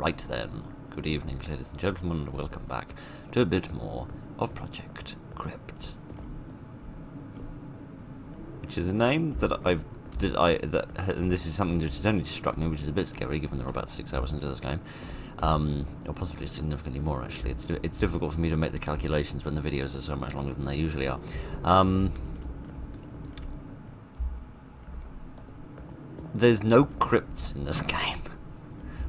Right then, good evening, ladies and gentlemen, and welcome back to a bit more of Project Crypt, which is a name that and this is something that has only struck me, which is a bit scary, given that we're about 6 hours into this game, or possibly significantly more. Actually, it's difficult for me to make the calculations when the videos are so much longer than they usually are. There's no crypts in this game.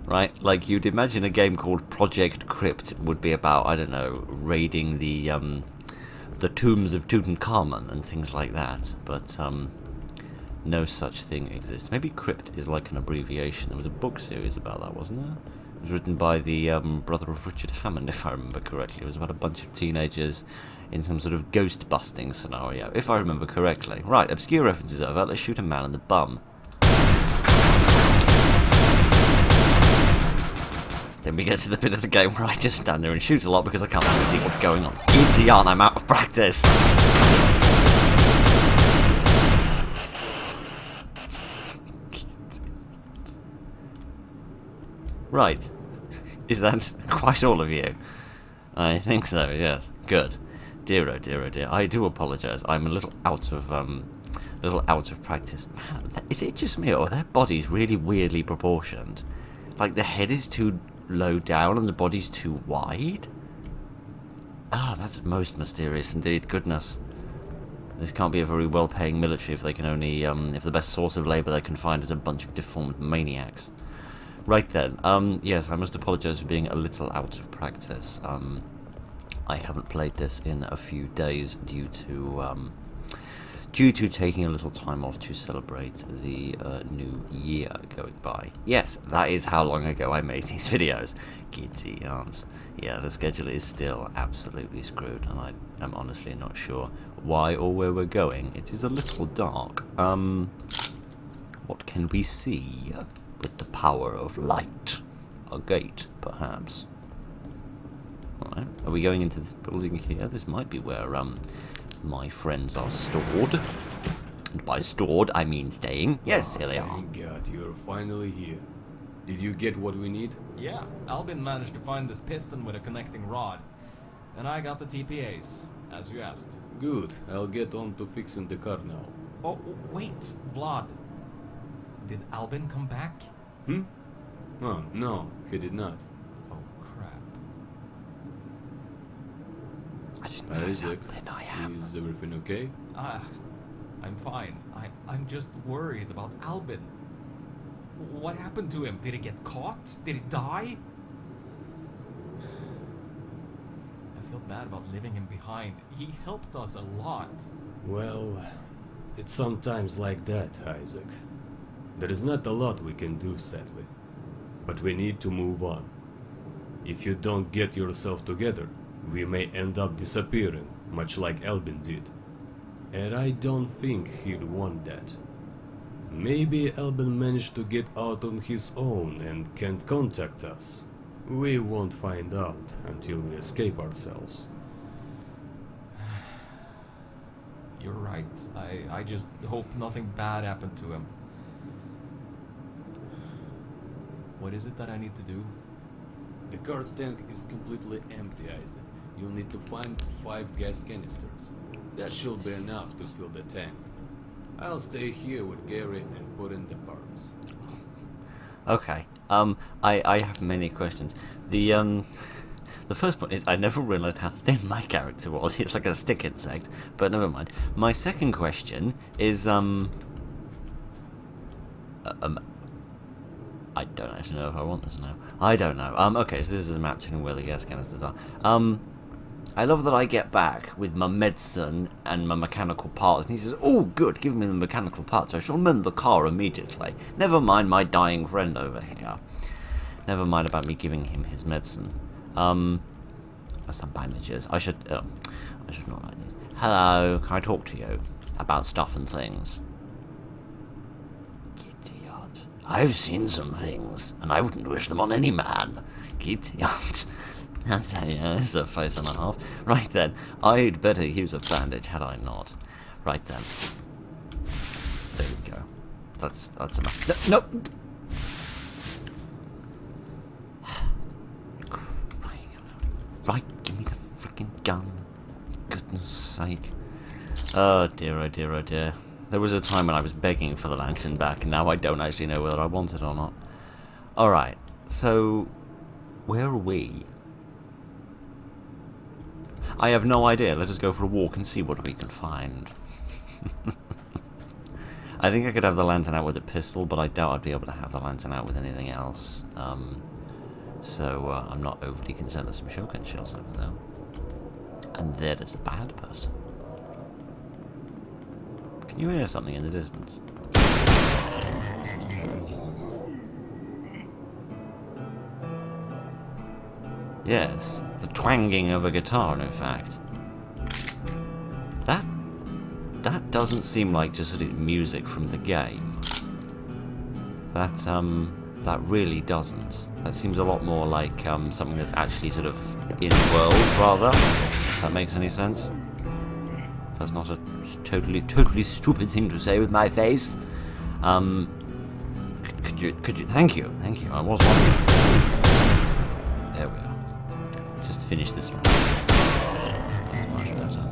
Right, like you'd imagine a game called Project Crypt would be about, I don't know, raiding the tombs of Tutankhamun and things like that, but no such thing exists. Maybe Crypt is like an abbreviation. There was a book series about that, wasn't there? It was written by the brother of Richard Hammond, if I remember correctly. It was about a bunch of teenagers in some sort of ghost-busting scenario, if I remember correctly. Right, obscure references over. Let's shoot a man in the bum. Then we get to the bit of the game where I just stand there and shoot a lot because I can't really see what's going on. Easy on, I'm out of practice. Right. Is that quite all of you? I think so, yes. Good. Dear oh dear oh dear. I do apologise. I'm a little out of practice. Man, is it just me or are their bodies really weirdly proportioned? Like the head is too low down and the body's too wide? Ah, that's most mysterious indeed. Goodness. This can't be a very well-paying military if they can only, if the best source of labour they can find is a bunch of deformed maniacs. Right then, yes, I must apologise for being a little out of practice. I haven't played this in a few days due to taking a little time off to celebrate the new year going by. Yes, that is how long ago I made these videos. Giddy aunts. Yeah, the schedule is still absolutely screwed, and I am honestly not sure why or where we're going. It is a little dark. What can we see with the power of light? A gate, perhaps. Alright, are we going into this building here? This might be where, my friends are stored. And by stored, I mean staying. Yes, here they are. Thank God, you're finally here. Did you get what we need? Yeah, Albin managed to find this piston with a connecting rod. And I got the TPAs, as you asked. Good, I'll get on to fixing the car now. Oh, wait, Vlad. Did Albin come back? Oh, no, he did not. Oh, crap. I didn't realize how thin I am. Is everything okay? I'm fine. I'm just worried about Albin. What happened to him? Did he get caught? Did he die? I feel bad about leaving him behind. He helped us a lot. Well, it's sometimes like that, Isaac. There is not a lot we can do, sadly. But we need to move on. If you don't get yourself together, we may end up disappearing, much like Albin did. And I don't think he'd want that. Maybe Albin managed to get out on his own and can't contact us. We won't find out until we escape ourselves. You're right. I just hope nothing bad happened to him. What is it that I need to do? The car's tank is completely empty, Isaac. You'll need to find 5 gas canisters. That should be enough to fill the tank. I'll stay here with Gary and put in the parts. Okay. I have many questions. The first point is I never realised how thin my character was. It's like a stick insect, but never mind. My second question is I don't actually know if I want this now. I don't know. Okay, so this is a map telling where the gas canisters are. I love that I get back with my medicine and my mechanical parts, and he says, "Oh, good, give me the mechanical parts. I shall mend the car immediately. Never mind my dying friend over here. Never mind about me giving him his medicine. Some bandages. I should not like this. Hello, can I talk to you about stuff and things?" Idiot. I've seen some things, and I wouldn't wish them on any man. Idiot. That's a face and a half. Right then, I'd better use a bandage had I not. Right then. There we go. That's enough. No! Right, give me the freaking gun. Goodness sake. Oh dear, oh dear, oh dear. There was a time when I was begging for the lantern back, and now I don't actually know whether I want it or not. Alright, so... where are we? I have no idea. Let us go for a walk and see what we can find. I think I could have the lantern out with a pistol, but I doubt I'd be able to have the lantern out with anything else. So I'm not overly concerned. There's some shotgun shells over there. And there is a bad person. Can you hear something in the distance? Yes, the twanging of a guitar, in fact. That doesn't seem like just sort of music from the game. That really doesn't. That seems a lot more like something that's actually sort of in-world, rather. If that makes any sense. That's not a totally stupid thing to say with my face. Could you, thank you, I was wondering. There we are. Just finish this one. That's much better.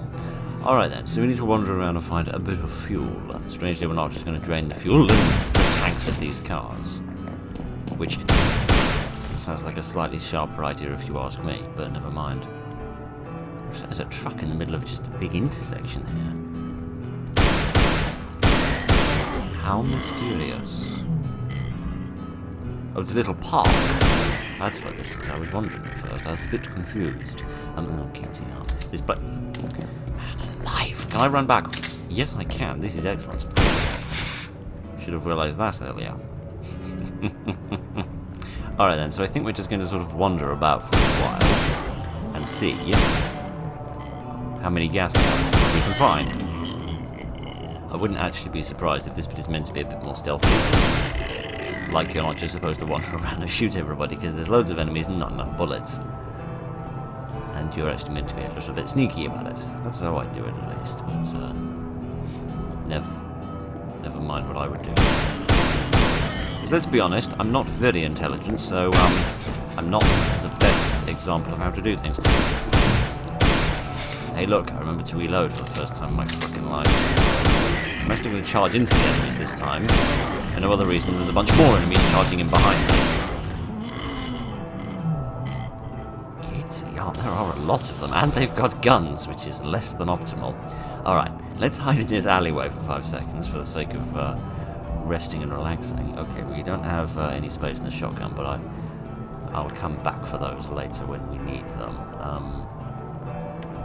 Alright then, so we need to wander around and find a bit of fuel. Strangely, we're not just going to drain the fuel in the tanks of these cars. Which sounds like a slightly sharper idea if you ask me, but never mind. There's a truck in the middle of just a big intersection here. How mysterious. Oh, it's a little park. That's what this is. I was wondering at first. I was a bit confused. Oh, kitty. This but man alive. Can I run backwards? Yes, I can. This is excellent. Should have realised that earlier. Alright then, so I think we're just going to sort of wander about for a while and see how many gas cans we can find. I wouldn't actually be surprised if this bit is meant to be a bit more stealthy. Like you're not just supposed to wander around and shoot everybody because there's loads of enemies and not enough bullets. And you're actually meant to be a little bit sneaky about it. That's how I do it at least, but never mind what I would do. Let's be honest, I'm not very intelligent, so I'm not the best example of how to do things. Hey look, I remember to reload for the first time in my fucking life. I'm actually going to charge into the enemies this time. For no other reason, there's a bunch more enemies charging in behind me. Kitty, oh, there are a lot of them, and they've got guns, which is less than optimal. Alright, let's hide in this alleyway for 5 seconds for the sake of resting and relaxing. Okay, we don't have any space in the shotgun, but I'll come back for those later when we need them.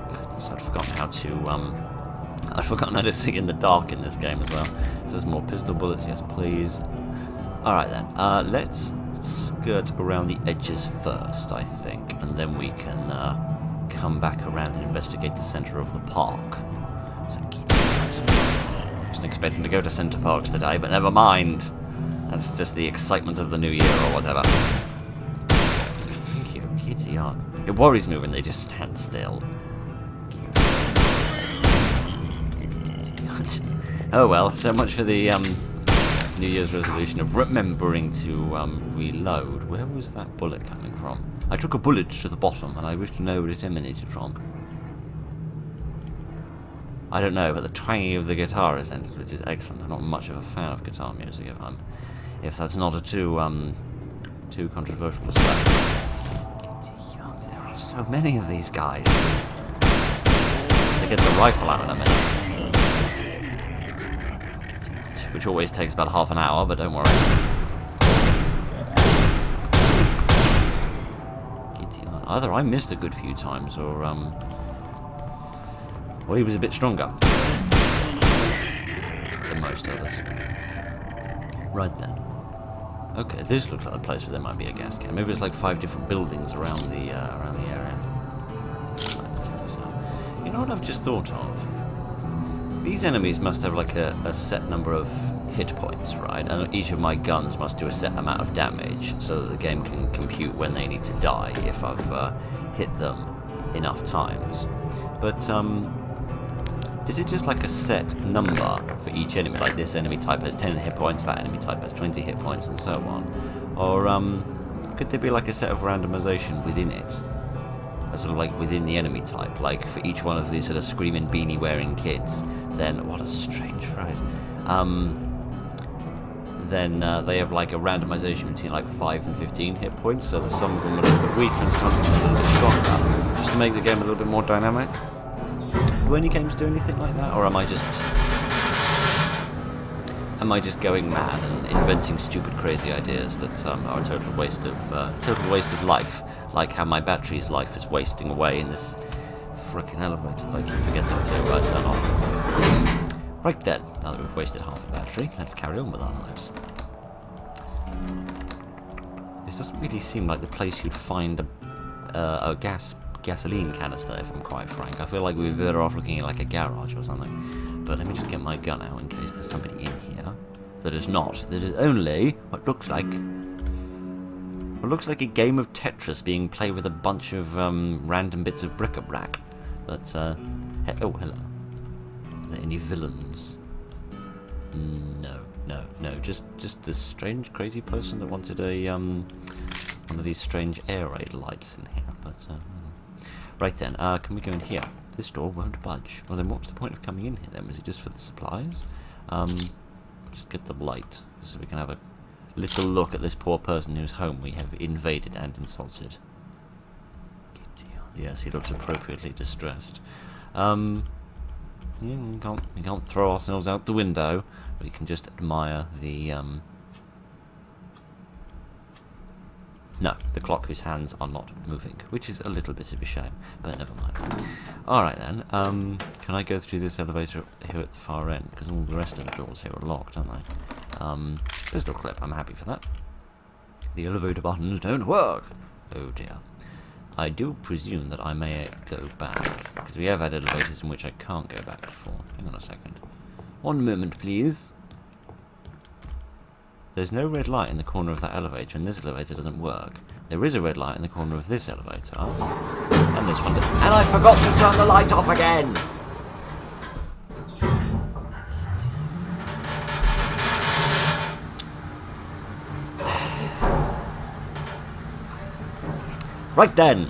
Goodness, I'd forgotten how to see in the dark in this game as well. So there's more pistol bullets, yes please. Alright then, let's skirt around the edges first, I think, and then we can come back around and investigate the centre of the park. So keep that. Wasn't expecting to go to Centre Parks today, but never mind. That's just the excitement of the new year or whatever. Thank you, kitty on. It worries me when they just stand still. Oh well, so much for the New Year's resolution of remembering to reload. Where was that bullet coming from? I took a bullet to the bottom, and I wish to know where it emanated from. I don't know, but the twanging of the guitar is ended, which is excellent. I'm not much of a fan of guitar music, if that's not a too controversial to say. There are so many of these guys. They get the rifle out in a minute. Which always takes about half an hour, but don't worry. Either I missed a good few times, or he was a bit stronger than most others. Right then. Okay, this looks like the place where there might be a gas can. Maybe there's like 5 different buildings around the area. Right, let's check this out. You know what I've just thought of? These enemies must have like a set number of hit points, right? And each of my guns must do a set amount of damage so that the game can compute when they need to die if I've hit them enough times. But is it just like a set number for each enemy? Like this enemy type has 10 hit points, that enemy type has 20 hit points, and so on? Or could there be like a set of randomization within it? sort of like within the enemy type, like for each one of these sort of screaming beanie wearing kids, then what a strange phrase. Then they have like a randomization between like 5 and 15 hit points, so that some of them are a little bit weaker and some of them are a little bit stronger, just to make the game a little bit more dynamic. Do any games do anything like that, or am I just going mad and inventing stupid, crazy ideas that are a total waste of life? Like how my battery's life is wasting away in this frickin' elevator that I keep forgetting to turn off. Right then, now that we've wasted half a battery, let's carry on with our lives. This doesn't really seem like the place you'd find a gasoline canister, if I'm quite frank. I feel like we'd be better off looking at like a garage or something. But let me just get my gun out in case there's somebody in here. That is only what looks like a game of Tetris being played with a bunch of random bits of bric-a-brac. But oh, hello. Are there any villains? No. Just this strange, crazy person that wanted a one of these strange air raid lights in here. But right then, can we go in here? This door won't budge. Well, then what's the point of coming in here then? Was it just for the supplies? Just get the light so we can have a little look at this poor person whose home we have invaded and insulted. Yes, he looks appropriately distressed. Yeah, we can't throw ourselves out the window. We can just admire the no, the clock whose hands are not moving, which is a little bit of a shame, but never mind. Alright then, can I go through this elevator here at the far end? Because all the rest of the doors here are locked, aren't they? Pistol clip, I'm happy for that. The elevator buttons don't work! Oh dear. I do presume that I may go back, because we have had elevators in which I can't go back before. Hang on a second. One moment, please. There's no red light in the corner of that elevator, and this elevator doesn't work. There is a red light in the corner of this elevator, and this one does. And I forgot to turn the light off again! Right then!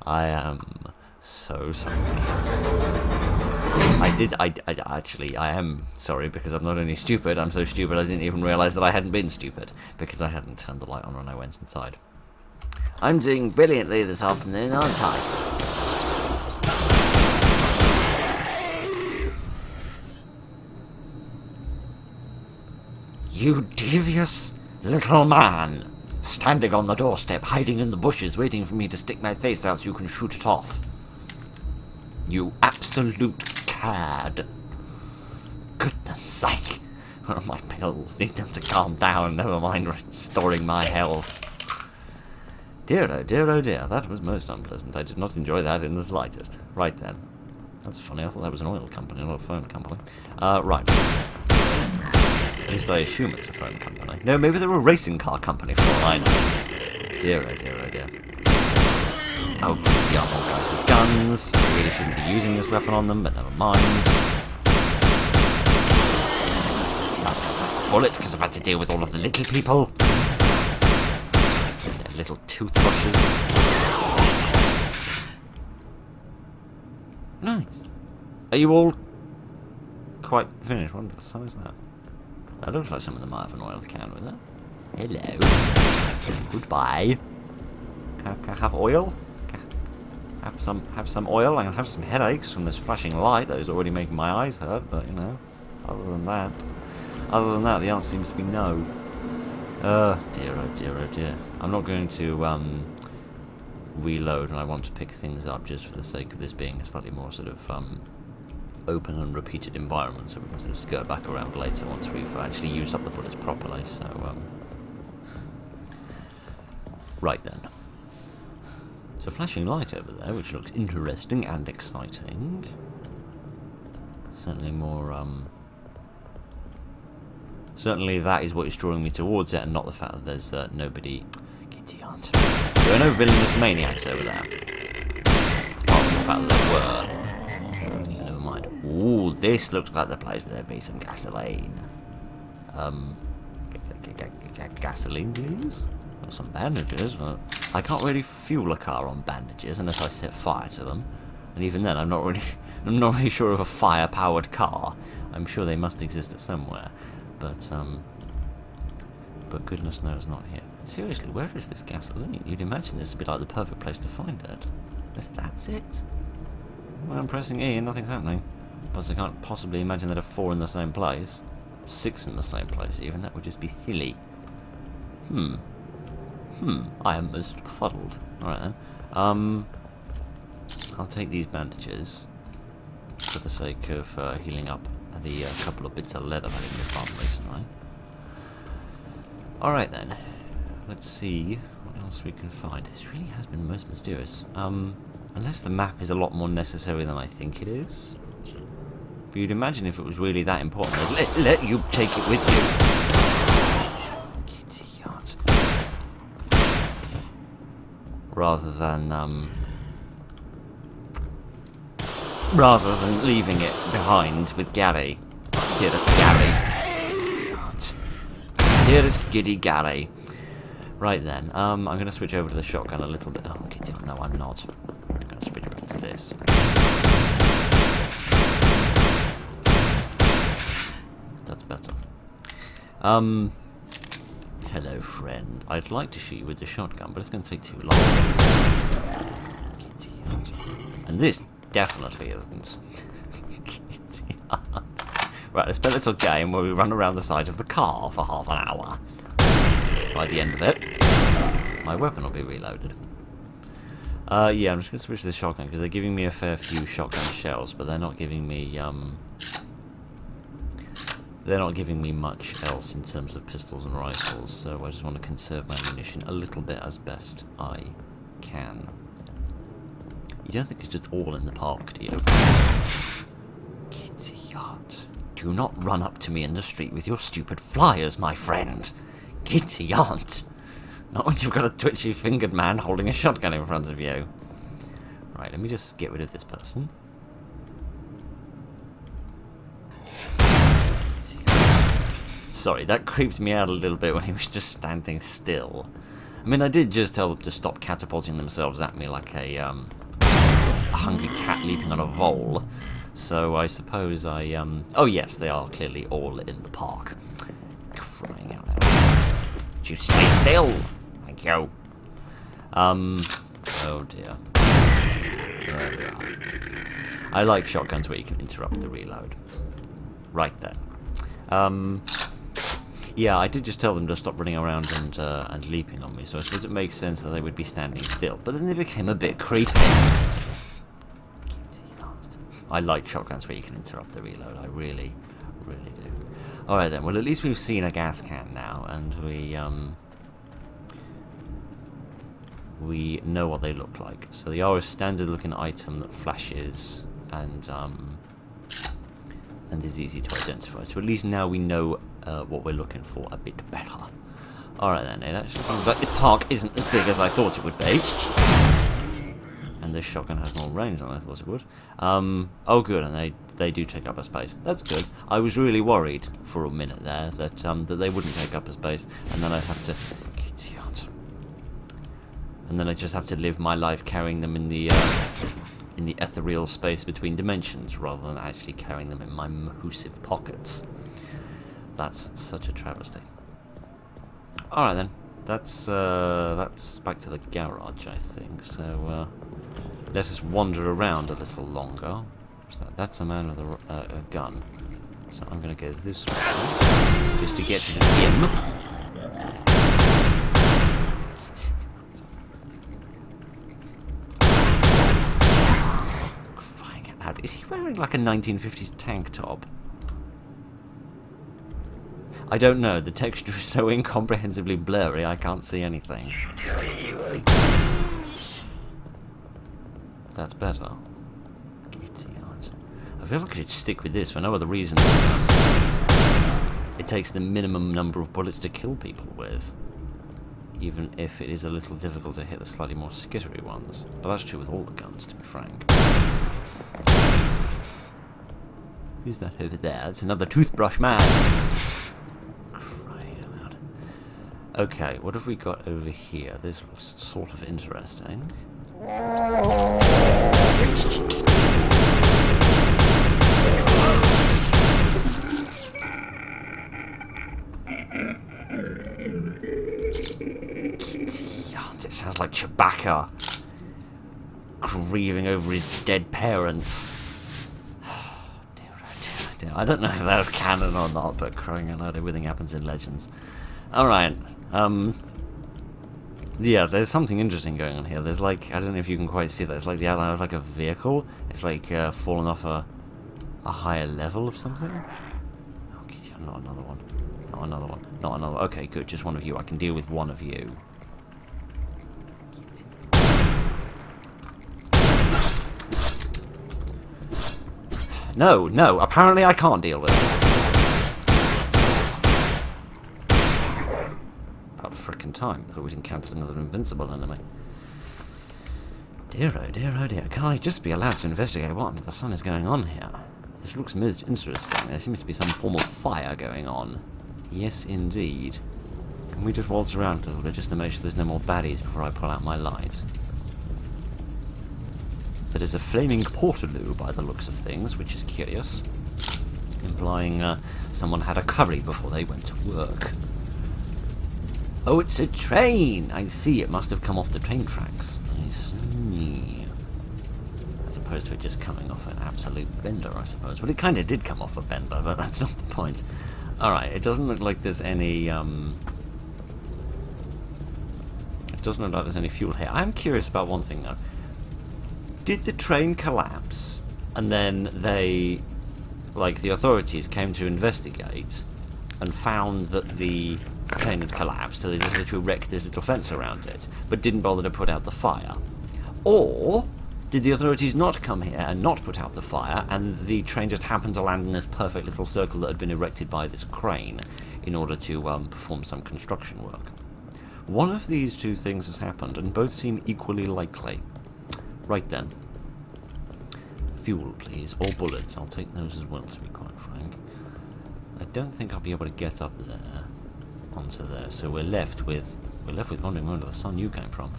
I am so sorry. I am sorry because I'm not only stupid, I'm so stupid I didn't even realise that I hadn't been stupid because I hadn't turned the light on when I went inside. I'm doing brilliantly this afternoon, aren't I? You devious little man! Standing on the doorstep, hiding in the bushes, waiting for me to stick my face out so you can shoot it off. You absolute cad. Goodness sake. Where are my pills? Need them to calm down, never mind restoring my health. Dear oh dear oh dear, that was most unpleasant. I did not enjoy that in the slightest. Right then. That's funny, I thought that was an oil company, not a phone company. Right. At least I assume it's a phone company. No, maybe they're a racing car company for all I know. Dear oh dear oh dear. Oh, see our more guys with guns. I really shouldn't be using this weapon on them, but never mind. See our bullets, because I've had to deal with all of the little people. Their little toothbrushes. Nice. Are you all quite finished? What the hell is that? That looks like some of them might have an oil can with it. Hello. Goodbye. Can I have oil? Have some oil. I can have some headaches from this flashing light that is already making my eyes hurt. But you know, other than that, the answer seems to be no. Dear oh dear oh dear. I'm not going to reload, and I want to pick things up just for the sake of this being a slightly more sort of open and repeated environment, so we can sort of skirt back around later once we've actually used up the bullets properly. So right then. So flashing light over there, which looks interesting and exciting. Certainly more, certainly that is what is drawing me towards it, and not the fact that there's nobody... Get the answer. There are no villainous maniacs over there. Apart from the fact that there were. Never mind. Ooh, this looks like the place where there'd be some gasoline. Gasoline, please? Got some bandages, but I can't really fuel a car on bandages unless I set fire to them. And even then, I'm not really sure of a fire-powered car. I'm sure they must exist somewhere, but goodness knows not here. Seriously, where is this gasoline? You'd imagine this would be like the perfect place to find it. That's it? Well, I'm pressing E and nothing's happening. Plus, I can't possibly imagine there are 4 in the same place. 6 in the same place, even. That would just be silly. I am most befuddled. Alright then. I'll take these bandages for the sake of healing up the couple of bits of lead I've had in my farm recently. Alright then. Let's see what else we can find. This really has been most mysterious. Unless the map is a lot more necessary than I think it is. But you'd imagine if it was really that important, they'd let you take it with you. Kitty yacht. Rather than leaving it behind with Gary. Dearest Gary. Kitty yacht. Dearest giddy Gary. Right then, I'm going to switch over to the shotgun a little bit. Oh, kitty yacht. No, I'm not. I'm going to switch back to this. That's better. Hello, friend. I'd like to shoot you with the shotgun, but it's going to take too long. And this definitely isn't. Right, let's play a little game where we run around the side of the car for half an hour. By the end of it, my weapon will be reloaded. Yeah, I'm just going to switch to the shotgun because they're giving me a fair few shotgun shells, but they're not giving me much else in terms of pistols and rifles, so I just want to conserve my ammunition a little bit as best I can. You don't think it's just all in the park, do you? Kitty yacht. Do not run up to me in the street with your stupid flyers, my friend. Kitty yacht. Not when you've got a twitchy-fingered man holding a shotgun in front of you. Right, let me just get rid of this person. Sorry, that creeped me out a little bit when he was just standing still. I mean, I did just tell them to stop catapulting themselves at me like a hungry cat leaping on a vole. So I suppose I, oh yes, they are clearly all in the park. Crying out loud. Would you stay still? Thank you. Oh dear. There we are. I like shotguns where you can interrupt the reload. Right then. Yeah, I did just tell them to stop running around and leaping on me, so I suppose it makes sense that they would be standing still. But then they became a bit creepy. I like shotguns where you can interrupt the reload. I really, really do. Alright then, well at least we've seen a gas can now, and we know what they look like. So they are a standard looking item that flashes and is easy to identify. So at least now we know what we're looking for a bit better. Alright then, it actually seems like the park isn't as big as I thought it would be. And this shotgun has more range than I thought it would. Oh good, and they do take up a space. That's good. I was really worried for a minute there that they wouldn't take up a space, and then I'd have to... Idiot. And then I just have to live my life carrying them in the ethereal space between dimensions, rather than actually carrying them in my mahoosive pockets. That's such a travesty. Alright then. That's back to the garage, I think. So let us wander around a little longer. What's that? That's a man with a gun. So I'm going to go this way just to get to him. Crying out loud! Is he wearing like a 1950s tank top? I don't know, the texture is so incomprehensibly blurry I can't see anything. That's better. I feel like I should stick with this for no other reason than it takes the minimum number of bullets to kill people with. Even if it is a little difficult to hit the slightly more skittery ones. But that's true with all the guns, to be frank. Who's that over there? It's another toothbrush man. Okay, what have we got over here? This looks sort of interesting. It sounds like Chewbacca grieving over his dead parents. Dear, oh dear. I don't know if that's canon or not, but crying out loud, everything happens in Legends. Alright, yeah, there's something interesting going on here. There's like, I don't know if you can quite see that, it's like the outline of like a vehicle. It's like fallen off a higher level of something. Oh, Kitty, not another one. Not another one. Not another one. Okay, good, just one of you. I can deal with one of you. No, no, apparently I can't deal with it. About frickin' time. Thought we'd encountered another invincible enemy. Dear oh dear oh dear. Can I just be allowed to investigate what under the sun is going on here? This looks most interesting. There seems to be some form of fire going on. Yes, indeed. Can we just waltz around a little bit just to make sure there's no more baddies before I pull out my light? That is a flaming portaloo by the looks of things, which is curious. Implying someone had a curry before they went to work. Oh, it's a train! I see, it must have come off the train tracks. I see. As opposed to it just coming off an absolute bender, I suppose. Well, it kind of did come off a bender, but that's not the point. Alright, it doesn't look like there's any, It doesn't look like there's any fuel here. I'm curious about one thing, though. Did the train collapse, and then they, like, the authorities came to investigate and found that the train had collapsed, so they just literally wrecked this little fence around it, but didn't bother to put out the fire? Or did the authorities not come here and not put out the fire, and the train just happened to land in this perfect little circle that had been erected by this crane in order to perform some construction work? One of these two things has happened, and both seem equally likely. Right then. Fuel, please. Or bullets. I'll take those as well, to be quite frank. I don't think I'll be able to get up there. Onto there. So we're left with wondering where under the sun you came from.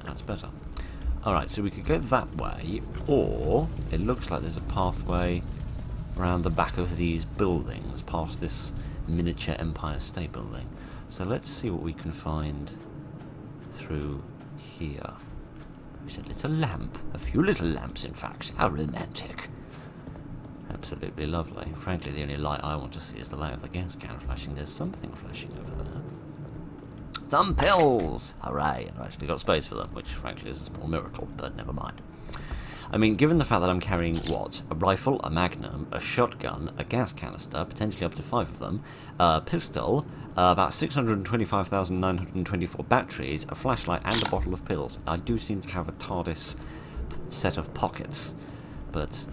That's better. Alright, so we could go that way, or it looks like there's a pathway around the back of these buildings, past this miniature Empire State Building. So let's see what we can find through here. There's a little lamp. A few little lamps, in fact. How romantic. Absolutely lovely. Frankly, the only light I want to see is the light of the gas can flashing. There's something flashing over there. Some pills! Hooray! And I've actually got space for them, which frankly is a small miracle, but never mind. I mean, given the fact that I'm carrying, what? A rifle, a magnum, a shotgun, a gas canister, potentially up to 5 of them, a pistol, about 625,924 batteries, a flashlight, and a bottle of pills. I do seem to have a TARDIS set of pockets, but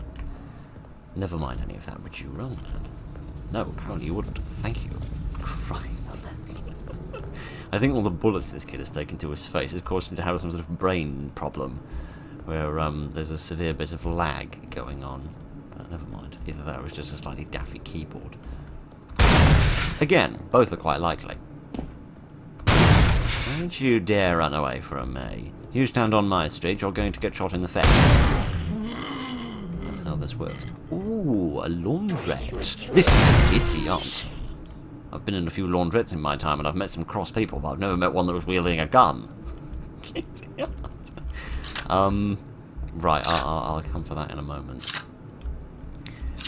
never mind any of that. Would you roll, man? No, apparently you wouldn't. Thank you. Crying out loud. I think all the bullets this kid has taken to his face has caused him to have some sort of brain problem, where there's a severe bit of lag going on. But never mind. Either that or it's just a slightly daffy keyboard. Again, both are quite likely. Don't you dare run away from me. You stand on my street, you're going to get shot in the face. That's how this works. Ooh, a laundrette. This is idiot. I've been in a few laundrettes in my time, and I've met some cross people, but I've never met one that was wielding a gun. Idiot. Right, I'll come for that in a moment.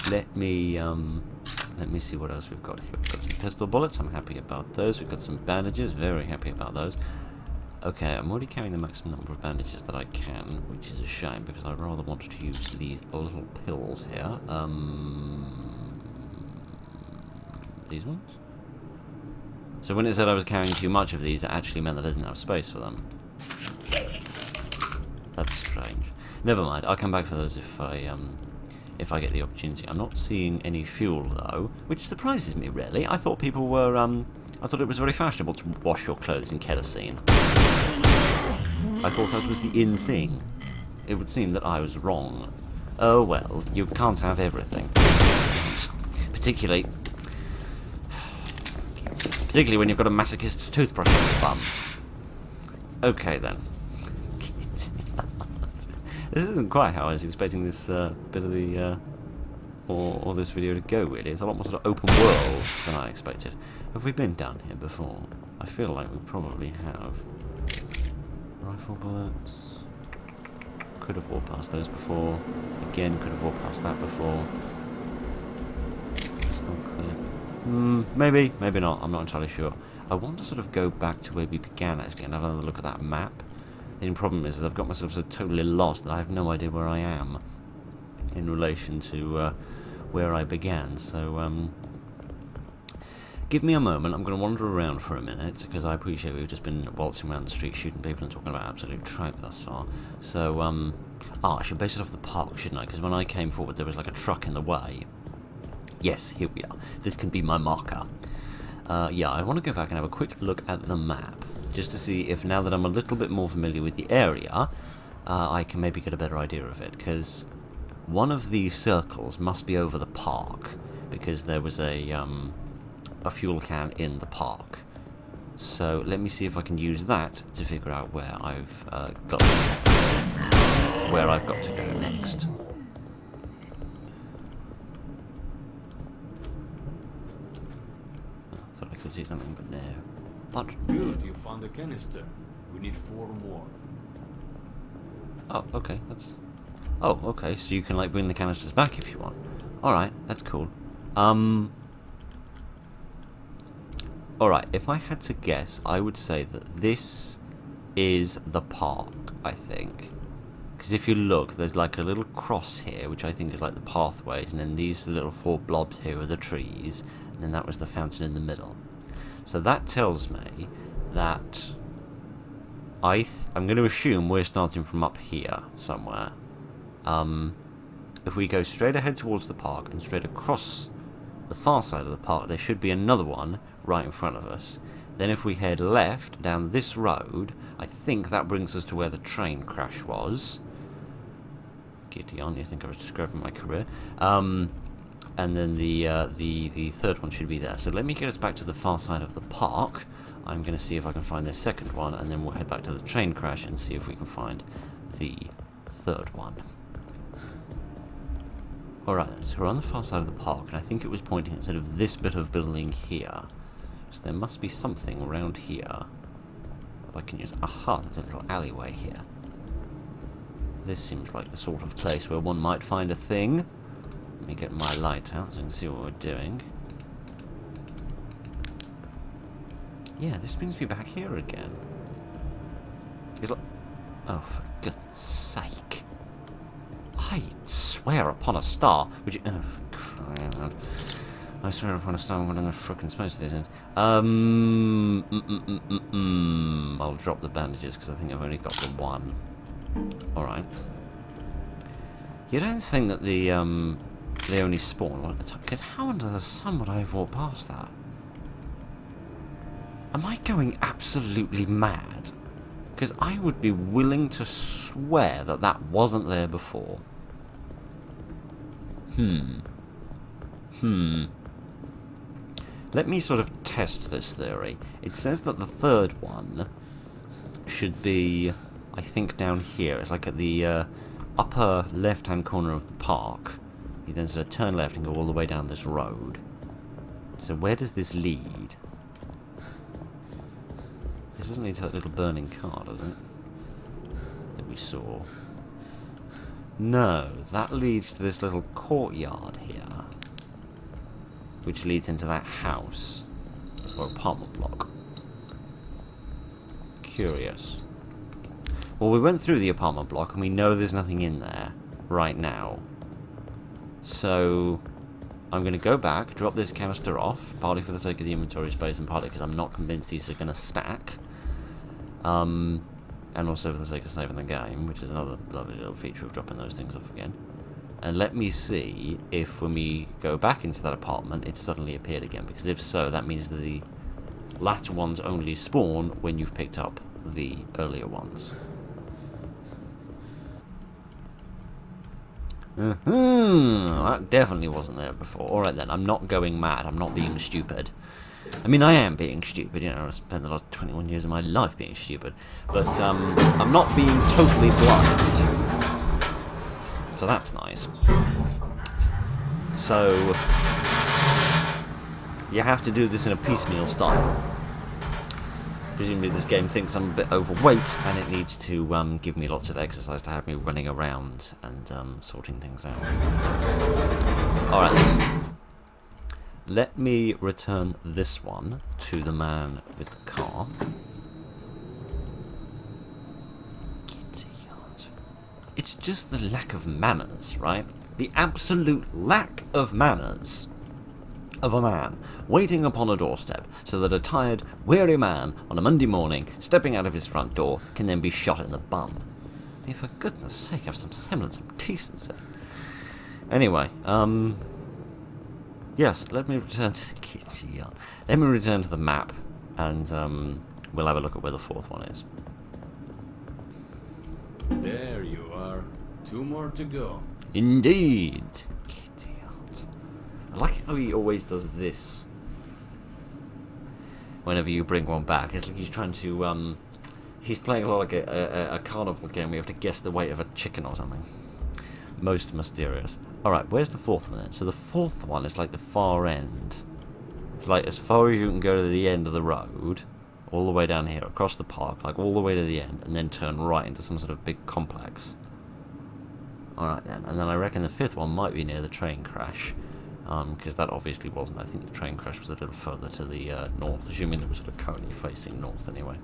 Let me see what else we've got here. We've got some pistol bullets, I'm happy about those. We've got some bandages, very happy about those. Okay, I'm already carrying the maximum number of bandages that I can, which is a shame, because I rather wanted to use these little pills here. These ones? So when it said I was carrying too much of these, it actually meant that I didn't have space for them. That's strange. Never mind, I'll come back for those if I get the opportunity. I'm not seeing any fuel though, which surprises me really. I thought people were I thought it was very fashionable to wash your clothes in kerosene. I thought that was the in thing. It would seem that I was wrong. Oh well, you can't have everything. Particularly Particularly when you've got a masochist's toothbrush on your bum. Okay then. This isn't quite how I was expecting this bit of the or this video to go, really. It's a lot more sort of open world than I expected. Have we been down here before? I feel like we probably have. Rifle bullets. Could have walked past those before. Again, could have walked past that before. Still clear. Maybe, maybe not. I'm not entirely sure. I want to sort of go back to where we began, actually, and have another look at that map. The only problem is I've got myself so totally lost that I have no idea where I am in relation to where I began. So, give me a moment. I'm going to wander around for a minute, because I appreciate we've just been waltzing around the street shooting people and talking about absolute tripe thus far. So, I should base it off the park, shouldn't I? Because when I came forward, there was like a truck in the way. Yes, here we are. This can be my marker. Yeah, I want to go back and have a quick look at the map, just to see if, now that I'm a little bit more familiar with the area, I can maybe get a better idea of it, because one of these circles must be over the park, because there was a fuel can in the park. So let me see if I can use that to figure out where I've got to go next. Thought I could see something, but no. But Good, you found a canister. We need 4 more. oh, okay, that's. Oh, okay. So you can like bring the canisters back if you want. All right, that's cool. All right. If I had to guess, I would say that this is the park. I think, because if you look, there's like a little cross here, which I think is like the pathways, and then these little 4 blobs here are the trees, and then that was the fountain in the middle. So that tells me that I'm going to assume we're starting from up here somewhere. If we go straight ahead towards the park and straight across the far side of the park, there should be another one right in front of us. Then if we head left down this road, I think that brings us to where the train crash was. Giddy on, you think I was describing my career. And then the third one should be there. So let me get us back to the far side of the park. I'm going to see if I can find the second one, and then we'll head back to the train crash and see if we can find the third one. Alright, so we're on the far side of the park, and I think it was pointing at sort of this bit of building here. So there must be something around here that I can use. Aha, there's a little alleyway here. This seems like the sort of place where one might find a thing. Let me get my light out so I can see what we're doing. Yeah, this brings me back here again. It's like... oh, for goodness sake. I swear upon a star. Would you... oh, for crying out. I swear upon a star I'm in the frickin' space of these things. I'll drop the bandages because I think I've only got the one. Alright. You don't think that the, they only spawn one at a time? Because how under the sun would I have walked past that? Am I going absolutely mad? Because I would be willing to swear that that wasn't there before. Let me sort of test this theory. It says that the third one should be, I think, down here. It's like at the upper left-hand corner of the park. You then sort of turn left and go all the way down this road. So where does this lead? This doesn't lead to that little burning car, does it? That we saw. No, that leads to this little courtyard here, which leads into that house, or apartment block. Curious. Well, we went through the apartment block, and we know there's nothing in there right now. So, I'm going to go back, drop this canister off, partly for the sake of the inventory space, and partly because I'm not convinced these are going to stack. And also for the sake of saving the game, which is another lovely little feature of dropping those things off again. And let me see if when we go back into that apartment, it's suddenly appeared again. Because if so, that means that the latter ones only spawn when you've picked up the earlier ones. That definitely wasn't there before. Alright then, I'm not going mad. I'm not being stupid. I mean, I am being stupid. You know, I spent the last 21 years of my life being stupid. But I'm not being totally blind. So that's nice. So you have to do this in a piecemeal style. Presumably this game thinks I'm a bit overweight and it needs to give me lots of exercise to have me running around and sorting things out. Alright then. Let me return this one to the man with the car. It's just the lack of manners, right? The absolute lack of manners of a man waiting upon a doorstep so that a tired, weary man on a Monday morning stepping out of his front door can then be shot in the bum. I mean, for goodness sake, have some semblance of decency. Anyway, yes, let me return to Let me return to the map, and we'll have a look at where the fourth one is. There you are. 2 more to go. Indeed. I like how he always does this whenever you bring one back. It's like he's trying to, he's playing a lot like a carnival game where you have to guess the weight of a chicken or something. Most mysterious. Alright, where's the fourth one then? So the fourth one is like the far end. It's like as far as you can go to the end of the road, all the way down here, across the park, like all the way to the end, and then turn right into some sort of big complex. Alright then, and then I reckon the fifth one might be near the train crash. Because that obviously wasn't. I think the train crash was a little further to the north, assuming it was sort of currently facing north anyway.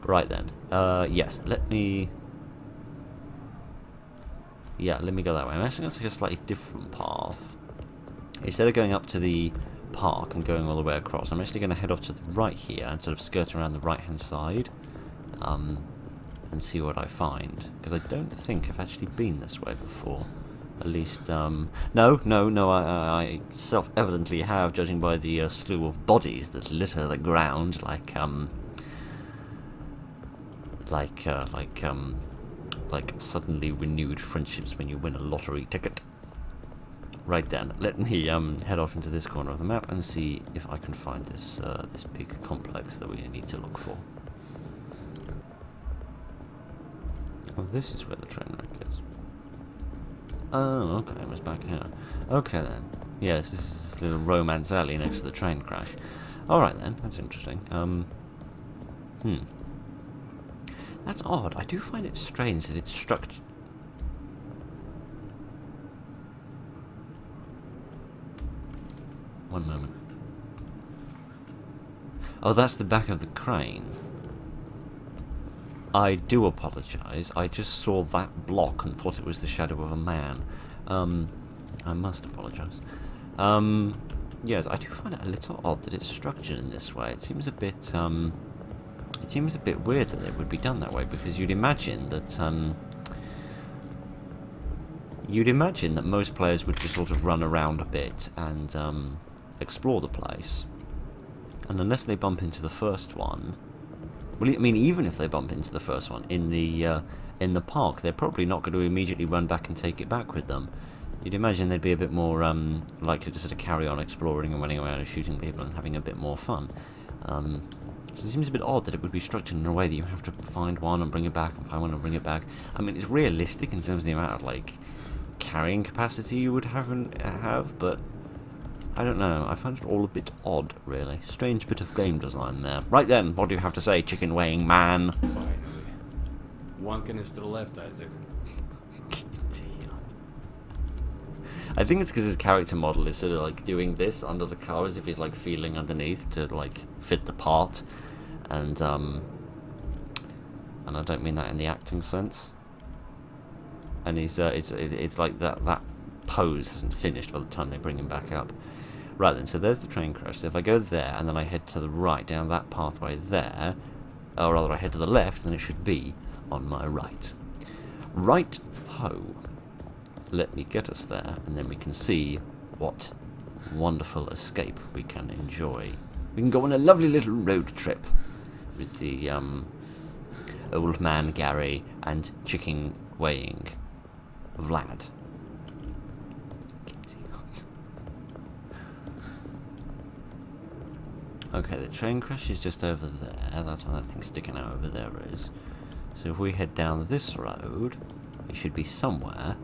Right then. Yes, let me go that way. I'm actually going to take a slightly different path. Instead of going up to the park and going all the way across, I'm actually going to head off to the right here and sort of skirt around the right-hand side and see what I find. Because I don't think I've actually been this way before. At least, no, I self-evidently have, judging by the slew of bodies that litter the ground, like suddenly renewed friendships when you win a lottery ticket. Right then, let me head off into this corner of the map and see if I can find this this big complex that we need to look for. Oh, this is where the train wreck is. Oh, okay, it was back here. Okay then. Yes, this is this little romance alley next to the train crash. Alright then, that's interesting. That's odd. I do find it strange that it's structured. One moment. Oh, that's the back of the crane. I do apologise. I just saw that block and thought it was the shadow of a man. I must apologise. Yes, I do find it a little odd that it's structured in this way. It seems a bit weird that it would be done that way, because you'd imagine that most players would just sort of run around a bit and explore the place. And unless they bump into the first one, well, I mean, even if they bump into the first one in the park, they're probably not going to immediately run back and take it back with them. You'd imagine they'd be a bit more likely to sort of carry on exploring and running around and shooting people and having a bit more fun. So it seems a bit odd that it would be structured in a way that you have to find one and bring it back, and find one and bring it back. I mean, it's realistic in terms of the amount of, like, carrying capacity you would have, but I don't know. I find it all a bit odd, really. Strange bit of game design there. Right then, what do you have to say, chicken weighing man? Finally. 1 canister left, Isaac. I think it's because his character model is sort of like doing this under the car as if he's like feeling underneath to like fit the part, and I don't mean that in the acting sense. And he's it's like that pose hasn't finished by the time they bring him back up. Right then, so there's the train crash. So if I go there and then I head to the right down that pathway there, or rather I head to the left, then it should be on my right. Right ho. Let me get us there, and then we can see what wonderful escape we can enjoy. We can go on a lovely little road trip with the old man Gary and chicken weighing Vlad. Okay, the train crash is just over there. That's why that thing sticking out over there is. So if we head down this road, it should be somewhere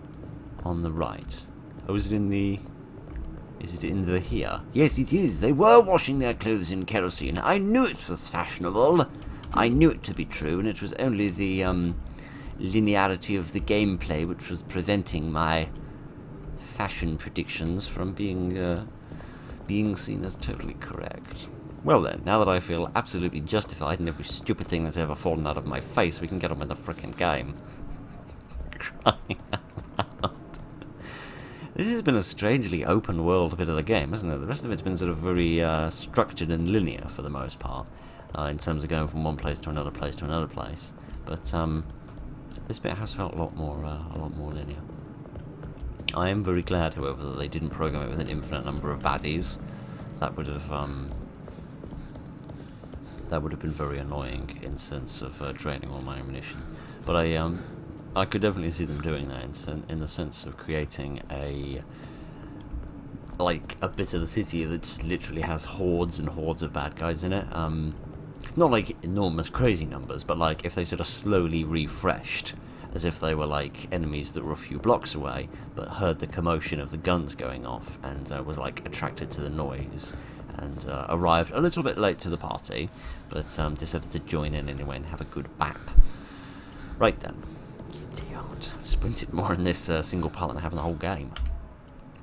on the right. Oh, is it in the... Is it in the here? Yes, it is. They were washing their clothes in kerosene. I knew it was fashionable. I knew it to be true, and it was only the linearity of the gameplay which was preventing my fashion predictions from being seen as totally correct. Well then, now that I feel absolutely justified in every stupid thing that's ever fallen out of my face, we can get on with the frickin' game. Crying out loud. This has been a strangely open world bit of the game, hasn't it? The rest of it's been sort of very structured and linear for the most part, in terms of going from one place to another place to another place. But this bit has felt a lot more linear. I am very glad, however, that they didn't program it with an infinite number of baddies. That would have been very annoying in sense of draining all my ammunition. But I could definitely see them doing that in the sense of creating a bit of the city that just literally has hordes and hordes of bad guys in it. Not like enormous crazy numbers, but like if they sort of slowly refreshed, as if they were like enemies that were a few blocks away, but heard the commotion of the guns going off and was like attracted to the noise and arrived a little bit late to the party, but decided to join in anyway and have a good bap. Right then. Idiot. Sprinted more in this single part than I have in the whole game.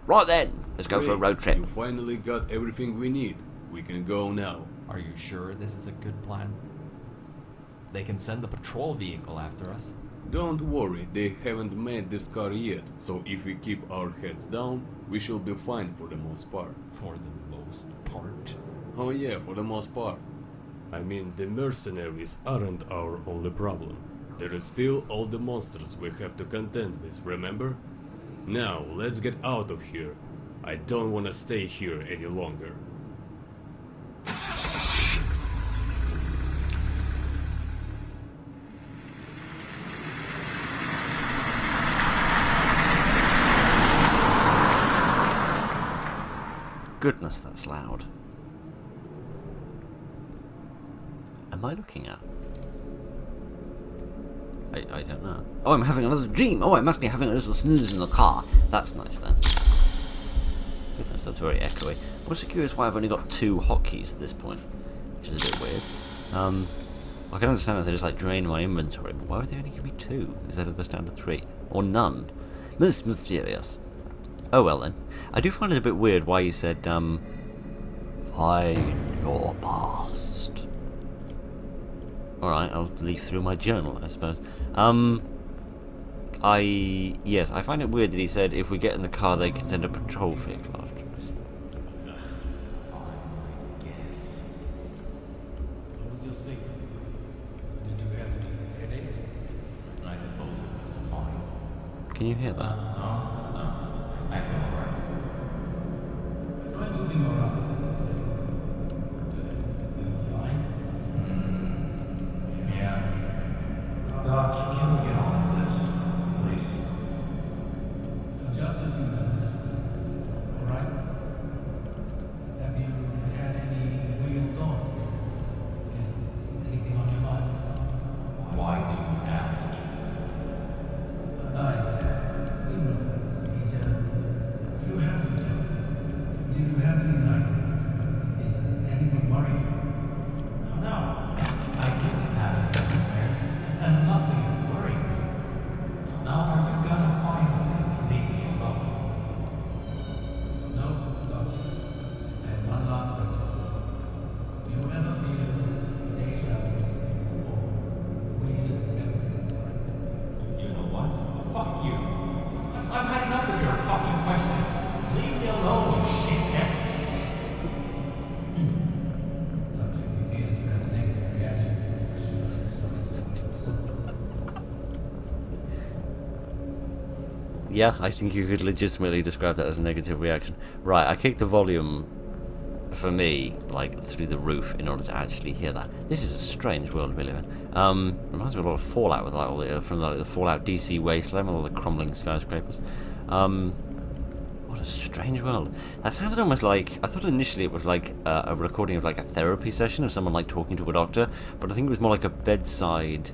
Right then, let's go for a road trip. You finally got everything we need. We can go now. Are you sure this is a good plan? They can send a patrol vehicle after us. Don't worry, they haven't made this car yet, so if we keep our heads down, we shall be fine for the most part. For the most part? Oh yeah, for the most part. I mean, the mercenaries aren't our only problem. There is still all the monsters we have to contend with, remember? Now, let's get out of here. I don't want to stay here any longer. Goodness, that's loud. Am I looking at? I don't know. Oh, I'm having another dream. Oh, I must be having a little snooze in the car. That's nice then. Goodness, that's very echoey. I'm also curious why I've only got 2 hotkeys at this point, which is a bit weird. I can understand if they just like drain my inventory, but why would they only give me 2 instead of the standard 3? Or none? Most mysterious. Oh well then. I do find it a bit weird why you said, find your past. Alright, I'll leaf through my journal, I suppose. Yes, I find it weird that he said if we get in the car they can send a patrol vehicle after us. I suppose it was fine. Can you hear that? No, I feel alright. Try moving around. Yeah. Doc, can we get on with this, please? Just a few minutes. Alright? Have you had any real thoughts recently? Is anything on your mind? Why do you ask? You have to tell me. Do you have any nightmares? Is anything worrying you? No, I didn't have any nightmares, and nothing is worrying me. Now are you gonna finally leave me alone? No, Doctor. And one last question. Do you ever feel deja vu or weird memory? You know what? Fuck you. I've had enough of your fucking questions. Leave me alone, you shithead. Subject appears to have a negative reaction to the question of Yeah, I think you could legitimately describe that as a negative reaction. Right, I kicked the volume for me, like, through the roof in order to actually hear that. This is a strange world we live in. Reminds me of a lot of Fallout, with like all the, from the Fallout DC wasteland with all the crumbling skyscrapers. What a strange world. That sounded almost like, I thought initially it was like a recording of like a therapy session of someone like talking to a doctor, but I think it was more like a bedside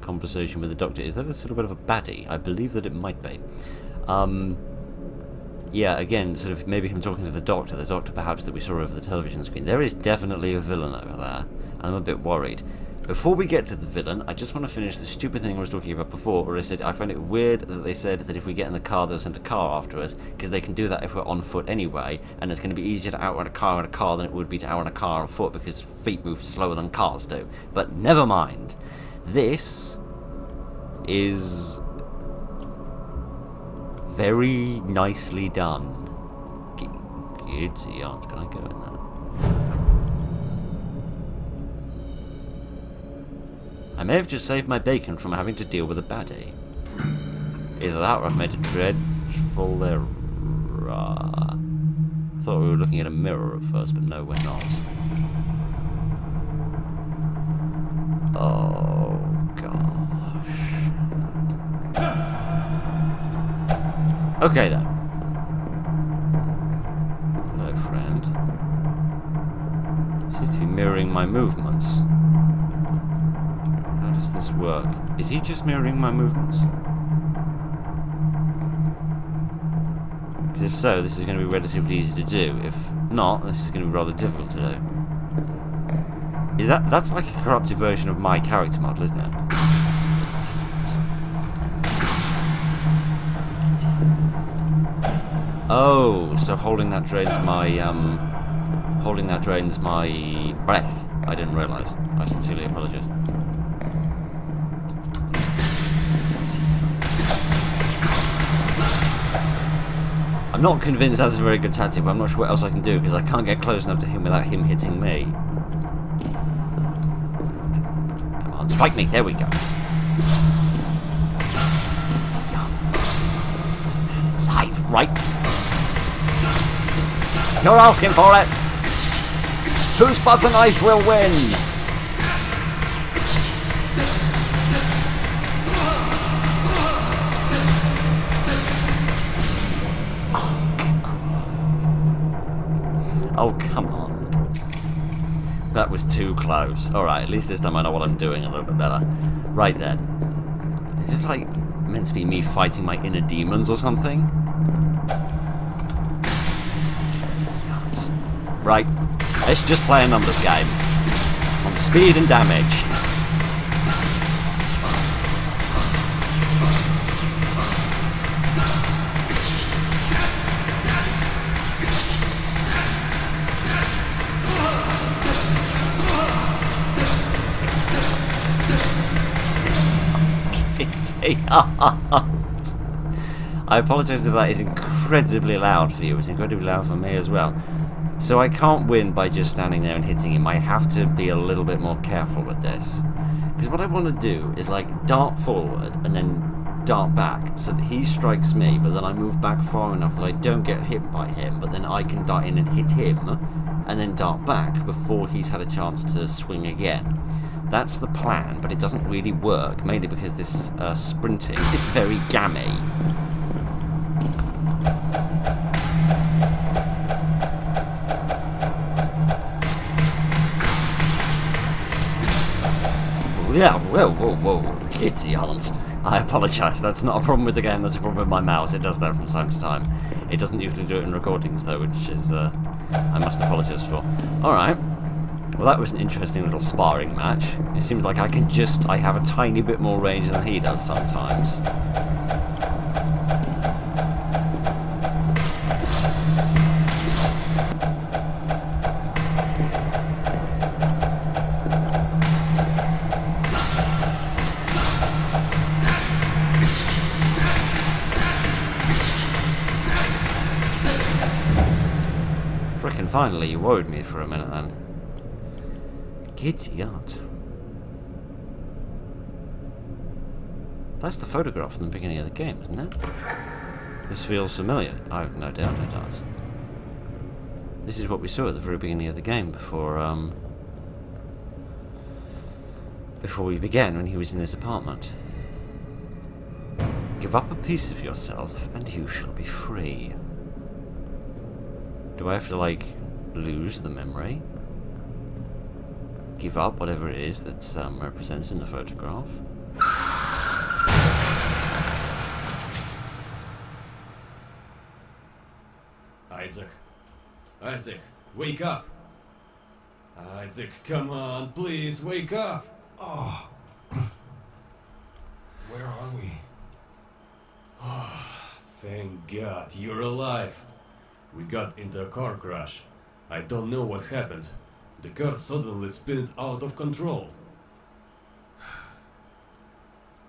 conversation with a doctor. Is that a sort of bit of a baddie? I believe that it might be. Yeah, again, sort of maybe him talking to the doctor perhaps that we saw over the television screen. There is definitely a villain over there, and I'm a bit worried. Before we get to the villain, I just want to finish the stupid thing I was talking about before, where I said I find it weird that they said that if we get in the car, they'll send a car after us, because they can do that if we're on foot anyway, and it's going to be easier to outrun a car in a car than it would be to outrun a car on foot, because feet move slower than cars do. But never mind. This is very nicely done. Giddy aunt, can I go in there? I may have just saved my bacon from having to deal with a baddie. Either that or I've made a dreadful error. I thought we were looking at a mirror at first, but no, we're not. Oh, gosh. Okay, then. Hello, friend. Seems to be mirroring my movements. How does this work? Is he just mirroring my movements? Because if so, this is going to be relatively easy to do. If not, this is going to be rather difficult to do. Is that's like a corrupted version of my character model, isn't it? Oh, so holding that drains my breath. I didn't realise. I sincerely apologise. I'm not convinced that's a very good tactic, but I'm not sure what else I can do, because I can't get close enough to him without him hitting me. Come on, strike me. There we go. Live, right? You're asking for it. Whose butter knife will win? Oh, come on. That was too close. Alright, at least this time I know what I'm doing a little bit better. Right then. Is this like meant to be me fighting my inner demons or something? Right. Let's just play a numbers game. On speed and damage. I apologise if that is incredibly loud for you. It's incredibly loud for me as well. So I can't win by just standing there and hitting him. I have to be a little bit more careful with this. Because what I want to do is like dart forward and then dart back so that he strikes me, but then I move back far enough that I don't get hit by him, but then I can dart in and hit him and then dart back before he's had a chance to swing again. That's the plan, but it doesn't really work, mainly because this sprinting is very gammy. Yeah, whoa, kitty hunt. I apologise, that's not a problem with the game, that's a problem with my mouse. It does that from time to time. It doesn't usually do it in recordings though, which is, I must apologise for. Alright. Well, that was an interesting little sparring match. It seems like I have a tiny bit more range than he does sometimes. Frickin' finally, you worried me for a minute then. Giddy aunt. That's the photograph from the beginning of the game, isn't it? This feels familiar. I have no doubt it does. This is what we saw at the very beginning of the game before we began, when he was in his apartment. Give up a piece of yourself, and you shall be free. Do I have to, like, lose the memory? Give up whatever it is that's represented in the photograph? Isaac. Isaac, wake up! Isaac, come on, please, wake up! Oh. Where are we? Thank God, you're alive. We got into a car crash. I don't know what happened. The car suddenly spun out of control.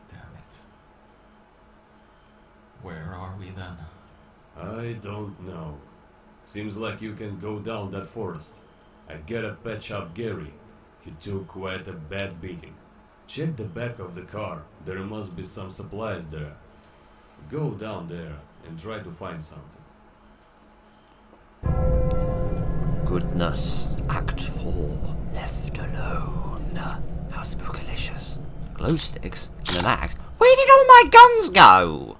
Damn it. Where are we then? I don't know. Seems like you can go down that forest. I gotta patch up Gary. He took quite a bad beating. Check the back of the car. There must be some supplies there. Go down there and try to find something. Goodness. Act 4. Left alone. How spookalicious. Glow sticks and an axe. Where did all my guns go?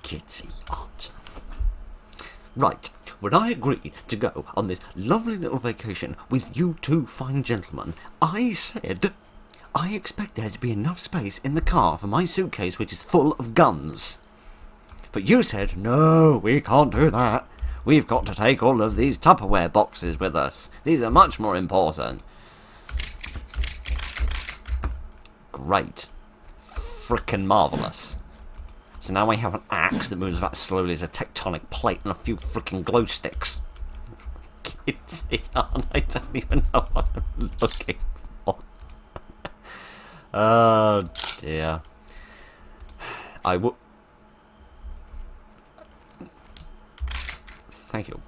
Kitty aunt. Right. When I agreed to go on this lovely little vacation with you two fine gentlemen, I said I expect there to be enough space in the car for my suitcase, which is full of guns. But you said, no, we can't do that. We've got to take all of these Tupperware boxes with us. These are much more important. Great. Frickin' marvellous. So now I have an axe that moves about as slowly as a tectonic plate and a few frickin' glow sticks. Kitty, I don't even know what I'm looking for. Oh dear. Thank you.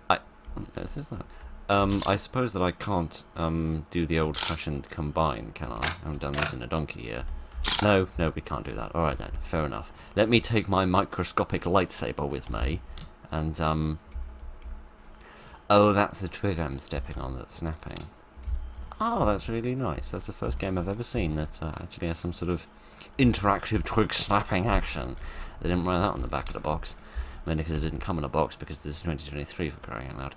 I suppose that I can't do the old-fashioned combine, can I? I haven't done this in a donkey year. No, we can't do that. Alright then, fair enough. Let me take my microscopic lightsaber with me, and oh, that's the twig I'm stepping on that's snapping. Oh, that's really nice. That's the first game I've ever seen that actually has some sort of interactive twig snapping action. They didn't write that on the back of the box. Mainly because it didn't come in a box, because this is 2023 for crying out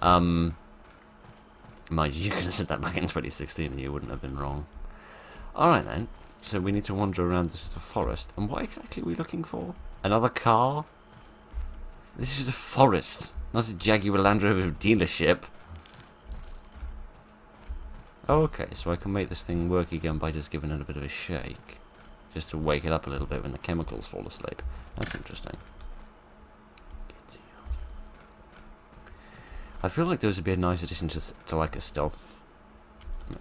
loud. Mind you, you could have said that back in 2016 and you wouldn't have been wrong. Alright then, so we need to wander around this sort of forest. And what exactly are we looking for? Another car? This is a forest, not a Jaguar Land Rover dealership. Okay, so I can make this thing work again by just giving it a bit of a shake. Just to wake it up a little bit when the chemicals fall asleep. That's interesting. I feel like those would be a nice addition to like a stealth.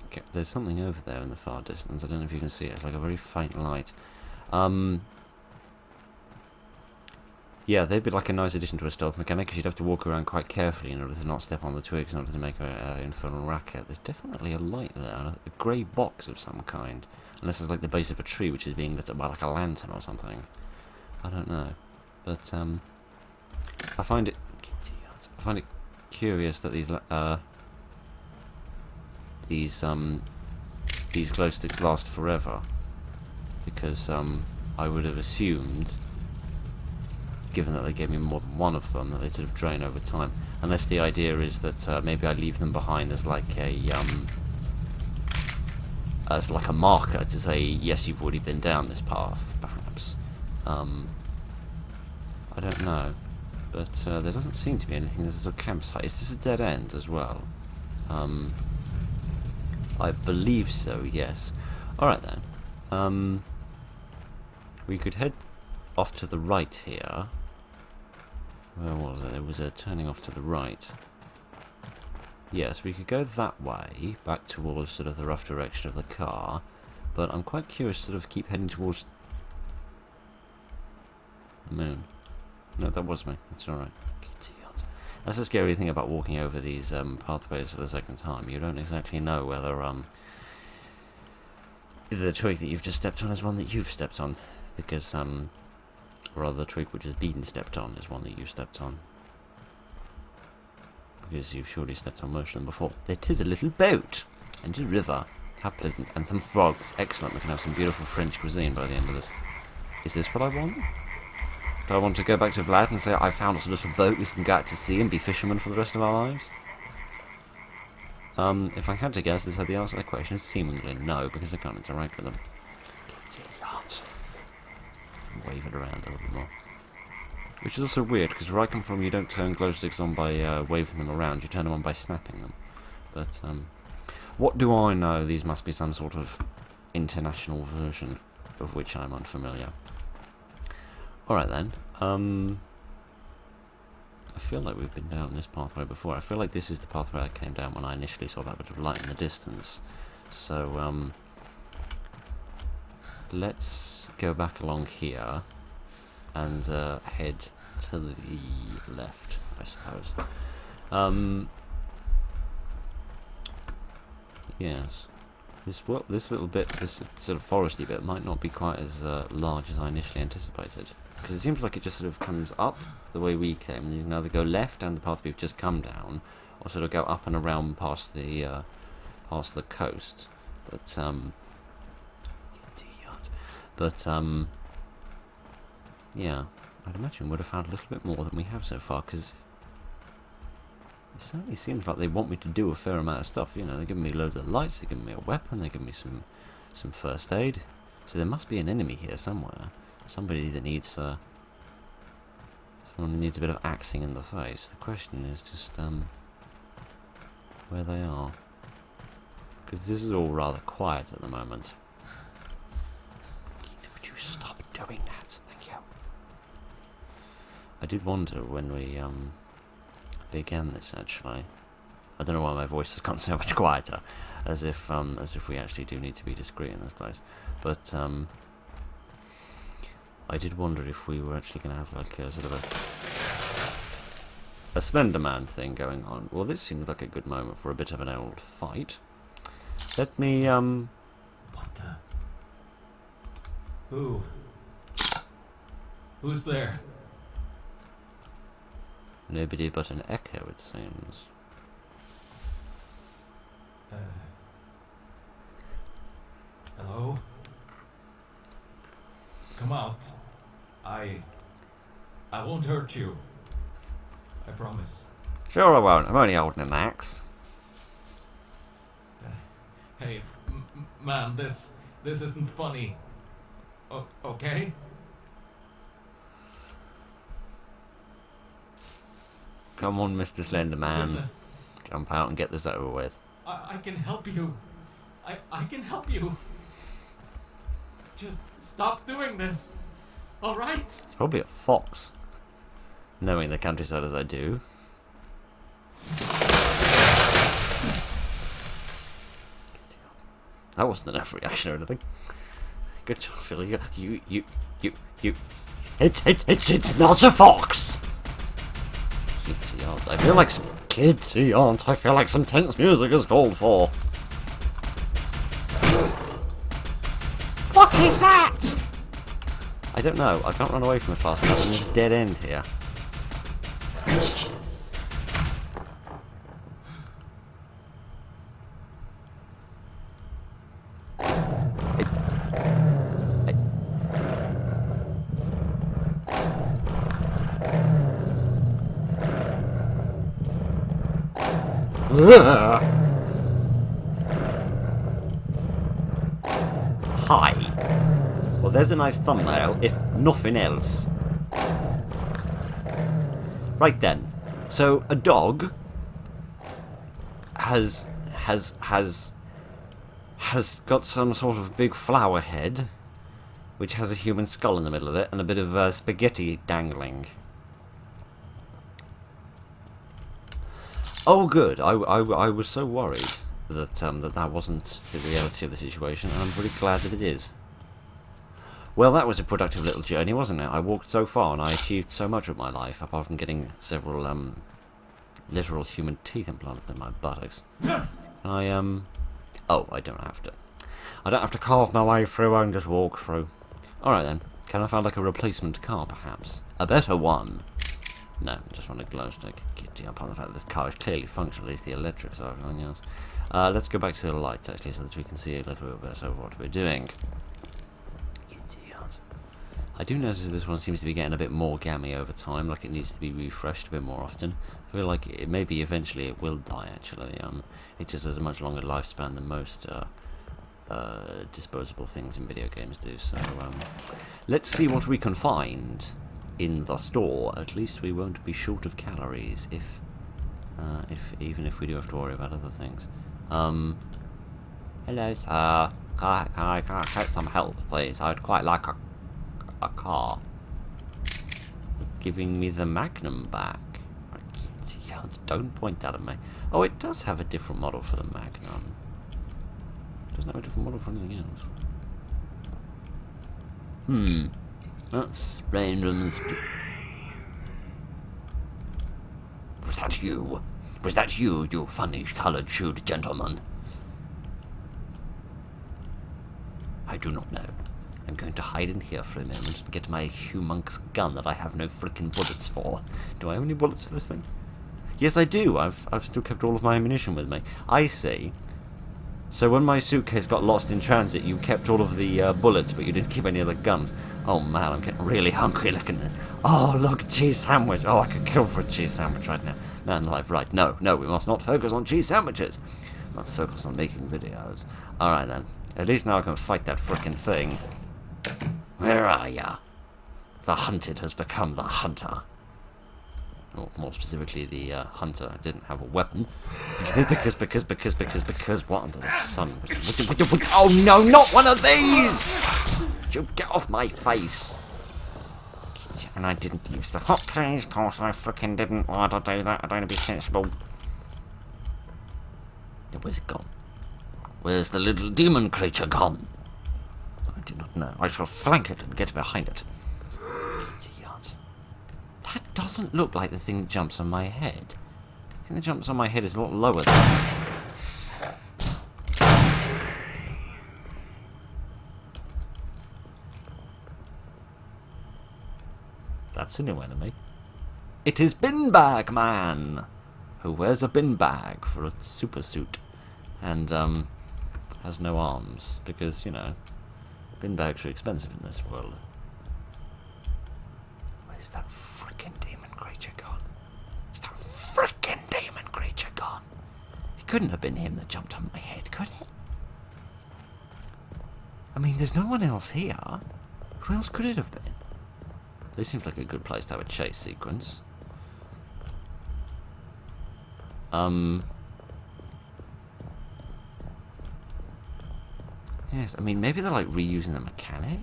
Okay, there's something over there in the far distance. I don't know if you can see it. It's like a very faint light. Yeah, they'd be like a nice addition to a stealth mechanic, because you'd have to walk around quite carefully in order to not step on the twigs, in order to make an infernal racket. There's definitely a light there, a grey box of some kind. Unless it's like the base of a tree, which is being lit up by like a lantern or something. I don't know. But, I find it curious that these glow sticks last forever, because I would have assumed, given that they gave me more than one of them, that they sort of drain over time. Unless the idea is that maybe I leave them behind as like a marker to say, yes, you've already been down this path, perhaps. I don't know. But there doesn't seem to be anything. There's a campsite. Is this a dead end as well? I believe so, yes. Alright then. We could head off to the right here. Where was it? There was a turning off to the right. Yes, we could go that way, back towards sort of the rough direction of the car. But I'm quite curious to sort of keep heading towards the moon. No, that was me. It's alright. That's the scary thing about walking over these pathways for the second time. You don't exactly know whether the twig that you've just stepped on is one that you've stepped on, because rather the twig which has been stepped on is one that you've stepped on. because you've surely stepped on most of them before. It is a little boat, and a river. How pleasant. And some frogs. Excellent. We can have some beautiful French cuisine by the end of this. Is this what I want? Do I want to go back to Vlad and say, I found us a little boat we can go out to sea and be fishermen for the rest of our lives? If I had to guess, the answer to that question is seemingly no, because I can't interact with them. Wave it around a little bit more. Which is also weird, because where I come from, you don't turn glow sticks on by waving them around, you turn them on by snapping them. But, what do I know? These must be some sort of international version of which I'm unfamiliar. Alright then, I feel like we've been down this pathway before. I feel like this is the pathway I came down when I initially saw that bit of light in the distance. So, let's go back along here and head to the left, I suppose. Yes. This little bit, this sort of foresty bit, might not be quite as large as I initially anticipated. Because it seems like it just sort of comes up the way we came, and you can either go left down the path we've just come down, or sort of go up and around past the coast. But yeah, I'd imagine we'd have found a little bit more than we have so far, because it certainly seems like they want me to do a fair amount of stuff. You know, they're giving me loads of lights, they're giving me a weapon, they're giving me some first aid. So there must be an enemy here somewhere. Somebody that needs someone who needs a bit of axing in the face. The question is just where they are, because this is all rather quiet at the moment. Would you stop doing that? Thank you. I did wonder when we began this, actually. I don't know why my voice has gone so much quieter, as if we actually do need to be discreet in this place. But I did wonder if we were actually going to have like a sort of a Slender Man thing going on. Well, this seems like a good moment for a bit of an old fight. Let me What the? Who? Who's there? Nobody but an echo, it seems. Hello? Come out. I won't hurt you. I promise. Sure I won't. I'm only holding an axe. Hey, man, this isn't funny. Okay? Come on, Mr. Slender Man. Listen, Jump out and get this over with. I can help you. I can help you. Just stop doing this. Alright? It's probably a fox. Knowing the countryside as I do. That wasn't enough reaction or anything. Good job, Philly. You. It's not a fox! Kitty aunt. I feel like some kitty aunt. I feel like some tense music is called for. What is that? I don't know. I can't run away from it fast enough in this dead end here. Hi. Well, there's a nice thumbnail, if nothing else. Right then. So, a dog has got some sort of big flower head, which has a human skull in the middle of it, and a bit of spaghetti dangling. Oh, good. I was so worried that that wasn't the reality of the situation, and I'm very glad that it is. Well, that was a productive little journey, wasn't it? I walked so far, and I achieved so much with my life, apart from getting several literal human teeth implanted in my buttocks. Oh, I don't have to. I don't have to carve my way through. I can just walk through. All right then. Can I find like a replacement car, perhaps? A better one. No, just want a glow stick. Giddy up on the fact that this car is clearly functional, at least the electrics are on yours. Let's go back to the lights, actually, so that we can see a little bit better what we're doing. Idiot. I do notice this one seems to be getting a bit more gammy over time, like it needs to be refreshed a bit more often. I feel like maybe eventually it will die, actually. It just has a much longer lifespan than most disposable things in video games do, so let's see what we can find in the store. At least we won't be short of calories, even if we do have to worry about other things. Hello, sir. Can I get some help, please? I would quite like a car. Giving me the Magnum back. Don't point that at me. Oh, it does have a different model for the Magnum. It doesn't have a different model for anything else. That's strange. Was that you? Was that you, you funny coloured shoed gentleman? I do not know. I'm going to hide in here for a moment and get my humongous gun that I have no frickin' bullets for. Do I have any bullets for this thing? Yes, I do. I've still kept all of my ammunition with me. I see. So when my suitcase got lost in transit, you kept all of the bullets, but you didn't keep any of the guns. Oh man, I'm getting really hungry looking at it. Oh, look, cheese sandwich. Oh, I could kill for a cheese sandwich right now. Man alive, right. No, we must not focus on cheese sandwiches. Let's focus on making videos. Alright then. At least now I can fight that frickin' thing. Where are ya? The hunted has become the hunter. Or more specifically, the hunter didn't have a weapon. Because what under the sun? Oh no, not one of these! You get off my face! And I didn't use the hotkeys, of course I frickin' didn't want to do that, I don't want to be sensible. Where's it gone? Where's the little demon creature gone? I do not know. I shall flank it and get behind it. Idiot. That doesn't look like the thing that jumps on my head. The thing that jumps on my head is a lot lower than that. That's a new enemy. It is Bin Bag Man, who wears a bin bag for a super suit and has no arms because, you know, bin bags are expensive in this world. Where's that frickin' demon creature gone? Is that frickin' demon creature gone? It couldn't have been him that jumped on my head, could it? I mean, there's no one else here. Who else could it have been? This seems like a good place to have a chase sequence. Yes, I mean, maybe they're like reusing the mechanic?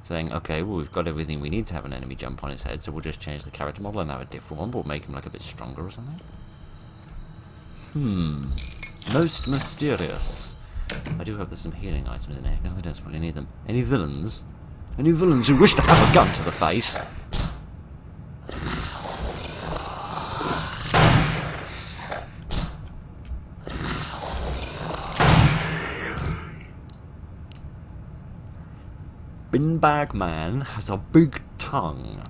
Saying, okay, well, we've got everything we need to have an enemy jump on his head, so we'll just change the character model and have a different one, but we'll make him like a bit stronger or something? Most mysterious. I do hope there's some healing items in here, because I desperately need them. Any villains? Any villains who wish to have a gun to the face? Bin Bag Man has a big tongue.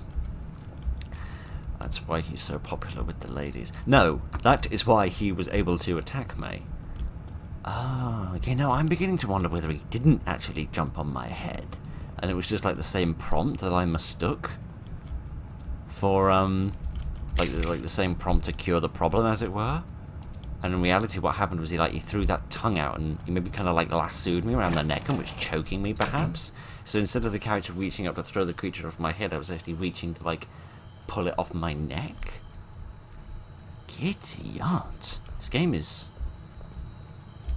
That's why he's so popular with the ladies. No, that is why he was able to attack me. Oh, you know, I'm beginning to wonder whether he didn't actually jump on my head. And it was just like the same prompt that I mistook for, like the same prompt to cure the problem, as it were. And in reality, what happened was he threw that tongue out and he maybe kind of like lassoed me around the neck and was choking me, perhaps. So instead of the character reaching up to throw the creature off my head, I was actually reaching to like pull it off my neck. Kitty art. This game is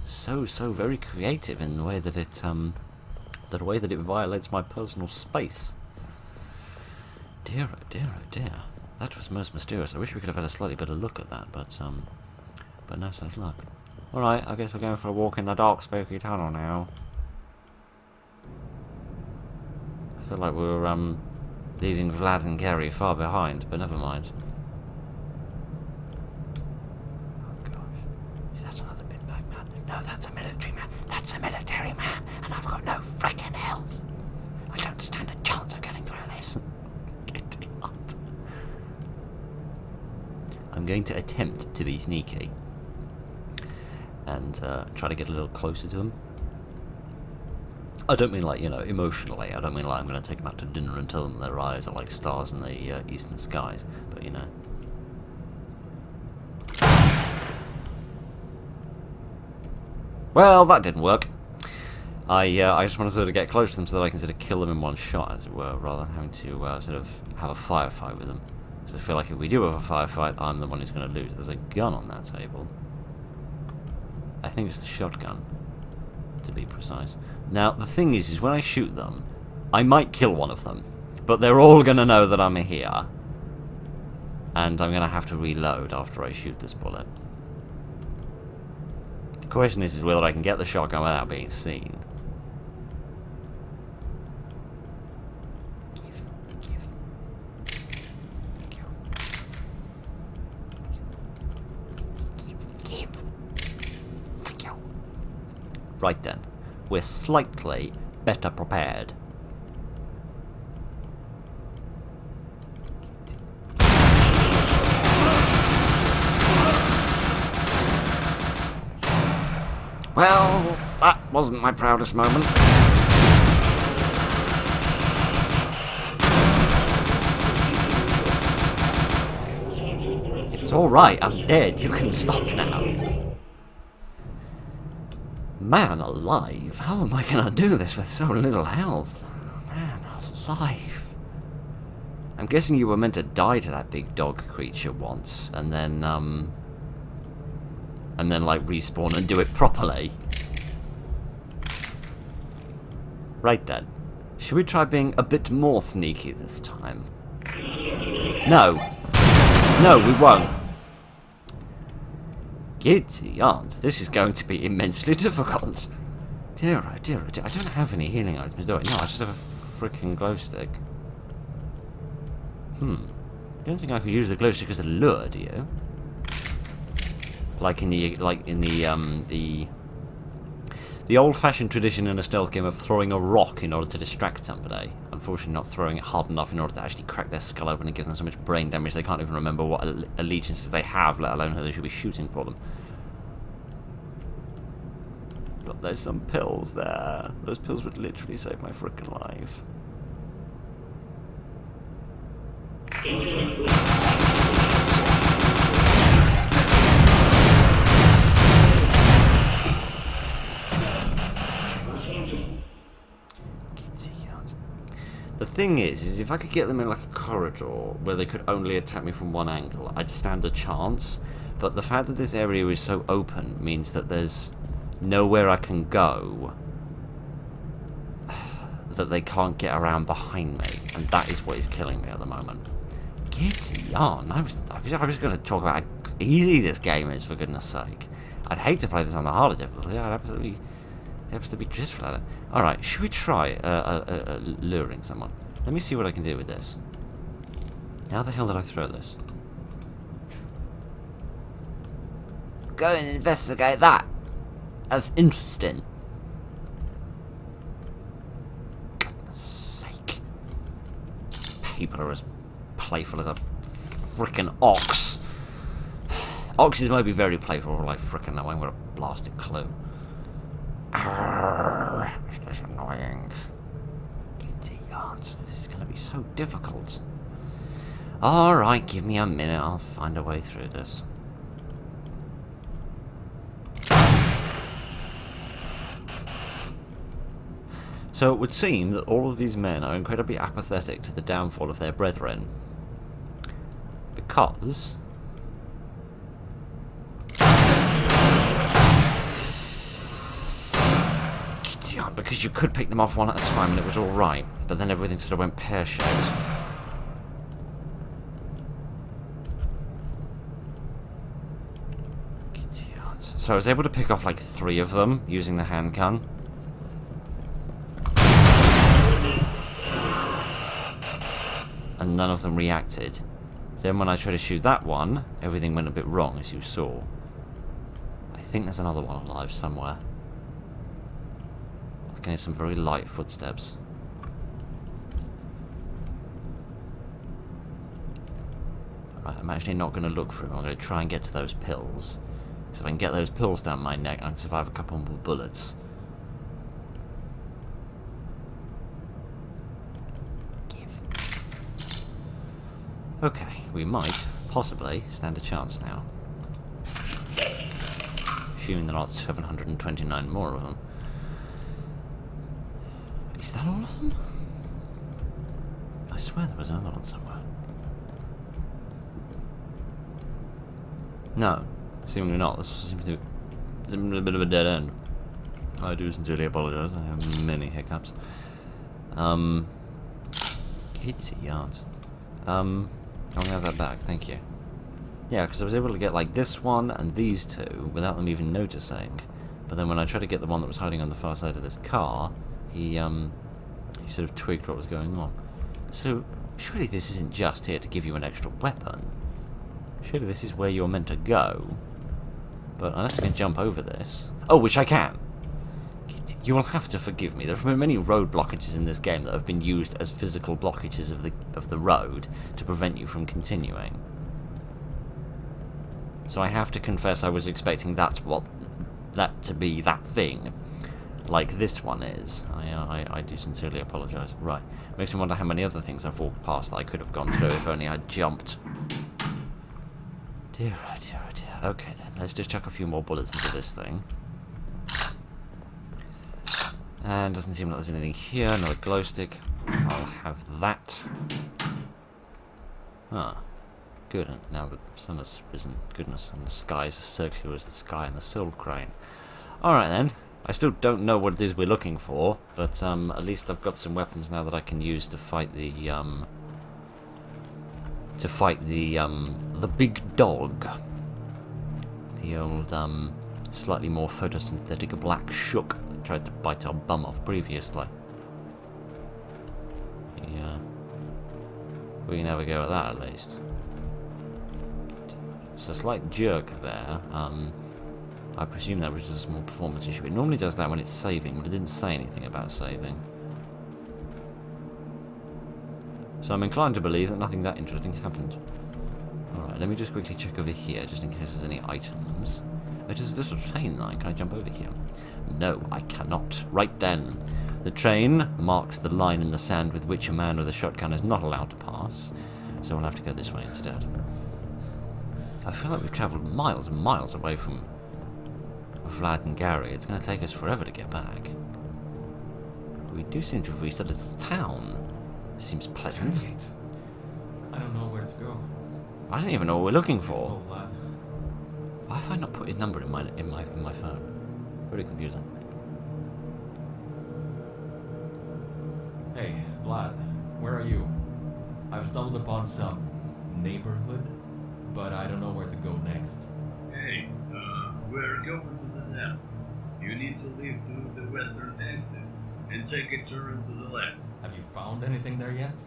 so very creative in the way that it violates my personal space. Dear oh dear oh dear. That was most mysterious. I wish we could have had a slightly better look at that, but no such luck. Alright, I guess we're going for a walk in the dark, spooky tunnel now. I feel like we're leaving Vlad and Gary far behind, but never mind. Oh gosh. Is that another bin bag man? No, that's a military man. That's a military man, and I've got no frickin' health. I don't stand a chance of getting through this. Idiot. I'm going to attempt to be sneaky. And try to get a little closer to them. I don't mean like, you know, emotionally. I don't mean like I'm going to take them out to dinner and tell them their eyes are like stars in the eastern skies. But, you know. Well, that didn't work. I just wanted to sort of get close to them so that I can sort of kill them in one shot, as it were, rather than having to sort of have a firefight with them. Because I feel like if we do have a firefight, I'm the one who's going to lose. There's a gun on that table. I think it's the shotgun, to be precise. Now, the thing is when I shoot them, I might kill one of them, but they're all going to know that I'm here, and I'm going to have to reload after I shoot this bullet. The question is whether I can get the shotgun without being seen. Right then, we're slightly better prepared. Well, that wasn't my proudest moment. It's alright, I'm dead. You can stop now. Man alive, how am I gonna do this with so little health? Man alive. I'm guessing you were meant to die to that big dog creature once, and then like respawn and do it properly. Right then. Should we try being a bit more sneaky this time? No. No, we won't. Giddy aunt, this is going to be immensely difficult. Dear, oh dear, oh dear. I don't have any healing items, do I? No, I just have a freaking glow stick. I don't think I could use the glow stick as a lure, do you? Like in the old-fashioned tradition in a stealth game of throwing a rock in order to distract somebody. Unfortunately, not throwing it hard enough in order to actually crack their skull open and give them so much brain damage they can't even remember what allegiances they have, let alone who they should be shooting for them. But there's some pills there. Those pills would literally save my frickin' life. The thing is if I could get them in like a corridor where they could only attack me from one angle, I'd stand a chance. But the fact that this area is so open means that there's nowhere I can go that they can't get around behind me, and that is what is killing me at the moment. Get on! I was going to talk about how easy this game is, for goodness sake. I'd hate to play this on the harder difficulty. I'd absolutely be dreadful at it. Alright, should we try luring someone? Let me see what I can do with this. How the hell did I throw this? Go and investigate that. That's interesting. Goodness sake. People are as playful as a frickin' ox. Oxes might be very playful, like frickin' no, I ain't got a blasted clue. Arrgh, this is annoying. Giddy aunt, this is gonna be so difficult. Alright, give me a minute, I'll find a way through this. So it would seem that all of these men are incredibly apathetic to the downfall of their brethren. Because... because you could pick them off one at a time and it was alright, but then everything sort of went pear-shaped. So I was able to pick off like 3 of them using the handgun. And none of them reacted. Then when I tried to shoot that one, everything went a bit wrong, as you saw. I think there's another one alive somewhere. I can hear some very light footsteps. Right, I'm actually not going to look for him. I'm going to try and get to those pills. Because if I can get those pills down my neck, I can survive a couple more bullets. Okay, we might, possibly, stand a chance now. Assuming there aren't 729 more of them. Is that all of them? I swear there was another one somewhere. No, seemingly not. This seems to be a bit of a dead end. I do sincerely apologise. I have many hiccups. Kidsy yards. I'll have that back, thank you. Yeah, because I was able to get like this one and these two without them even noticing. But then when I tried to get the one that was hiding on the far side of this car, he sort of twigged what was going on. So surely this isn't just here to give you an extra weapon. Surely this is where you're meant to go. But unless I can jump over this... Oh, which I can! You will have to forgive me. There have been many road blockages in this game that have been used as physical blockages of the road to prevent you from continuing. So I have to confess I was expecting that to be that thing, like this one is. I do sincerely apologise. Right, makes me wonder how many other things I've walked past that I could have gone through if only I'd jumped. Dear, oh dear, oh dear. Okay then, let's just chuck a few more bullets into this thing. And doesn't seem like there's anything here. Another glow stick. I'll have that. Ah, good. And now the sun has risen. Goodness, and the sky is as circular as the sky in the Soul Crane. Alright then. I still don't know what it is we're looking for, but at least I've got some weapons now that I can use to fight the big dog. The old slightly more photosynthetic black shook that tried to bite our bum off previously. Yeah. We can have a go at that at least. There's a slight jerk there. I presume that was just a small performance issue. It normally does that when it's saving, but it didn't say anything about saving. So I'm inclined to believe that nothing that interesting happened. Alright, let me just quickly check over here, just in case there's any items. It is a little train line. Can I jump over here? No, I cannot. Right then. The train marks the line in the sand with which a man with a shotgun is not allowed to pass, so we'll have to go this way instead. I feel like we've travelled miles and miles away from Vlad and Gary. It's going to take us forever to get back. We do seem to have reached a little town. Seems pleasant. Dang it. I don't know where to go. I don't even know what we're looking for. Oh, lad. Why have I not put his number in my phone? Very confusing. Hey, Vlad, where are you? I've stumbled upon some neighborhood, but I don't know where to go next. Hey, we're going to the left. You need to leave through the western exit and take a turn to the left. Have you found anything there yet?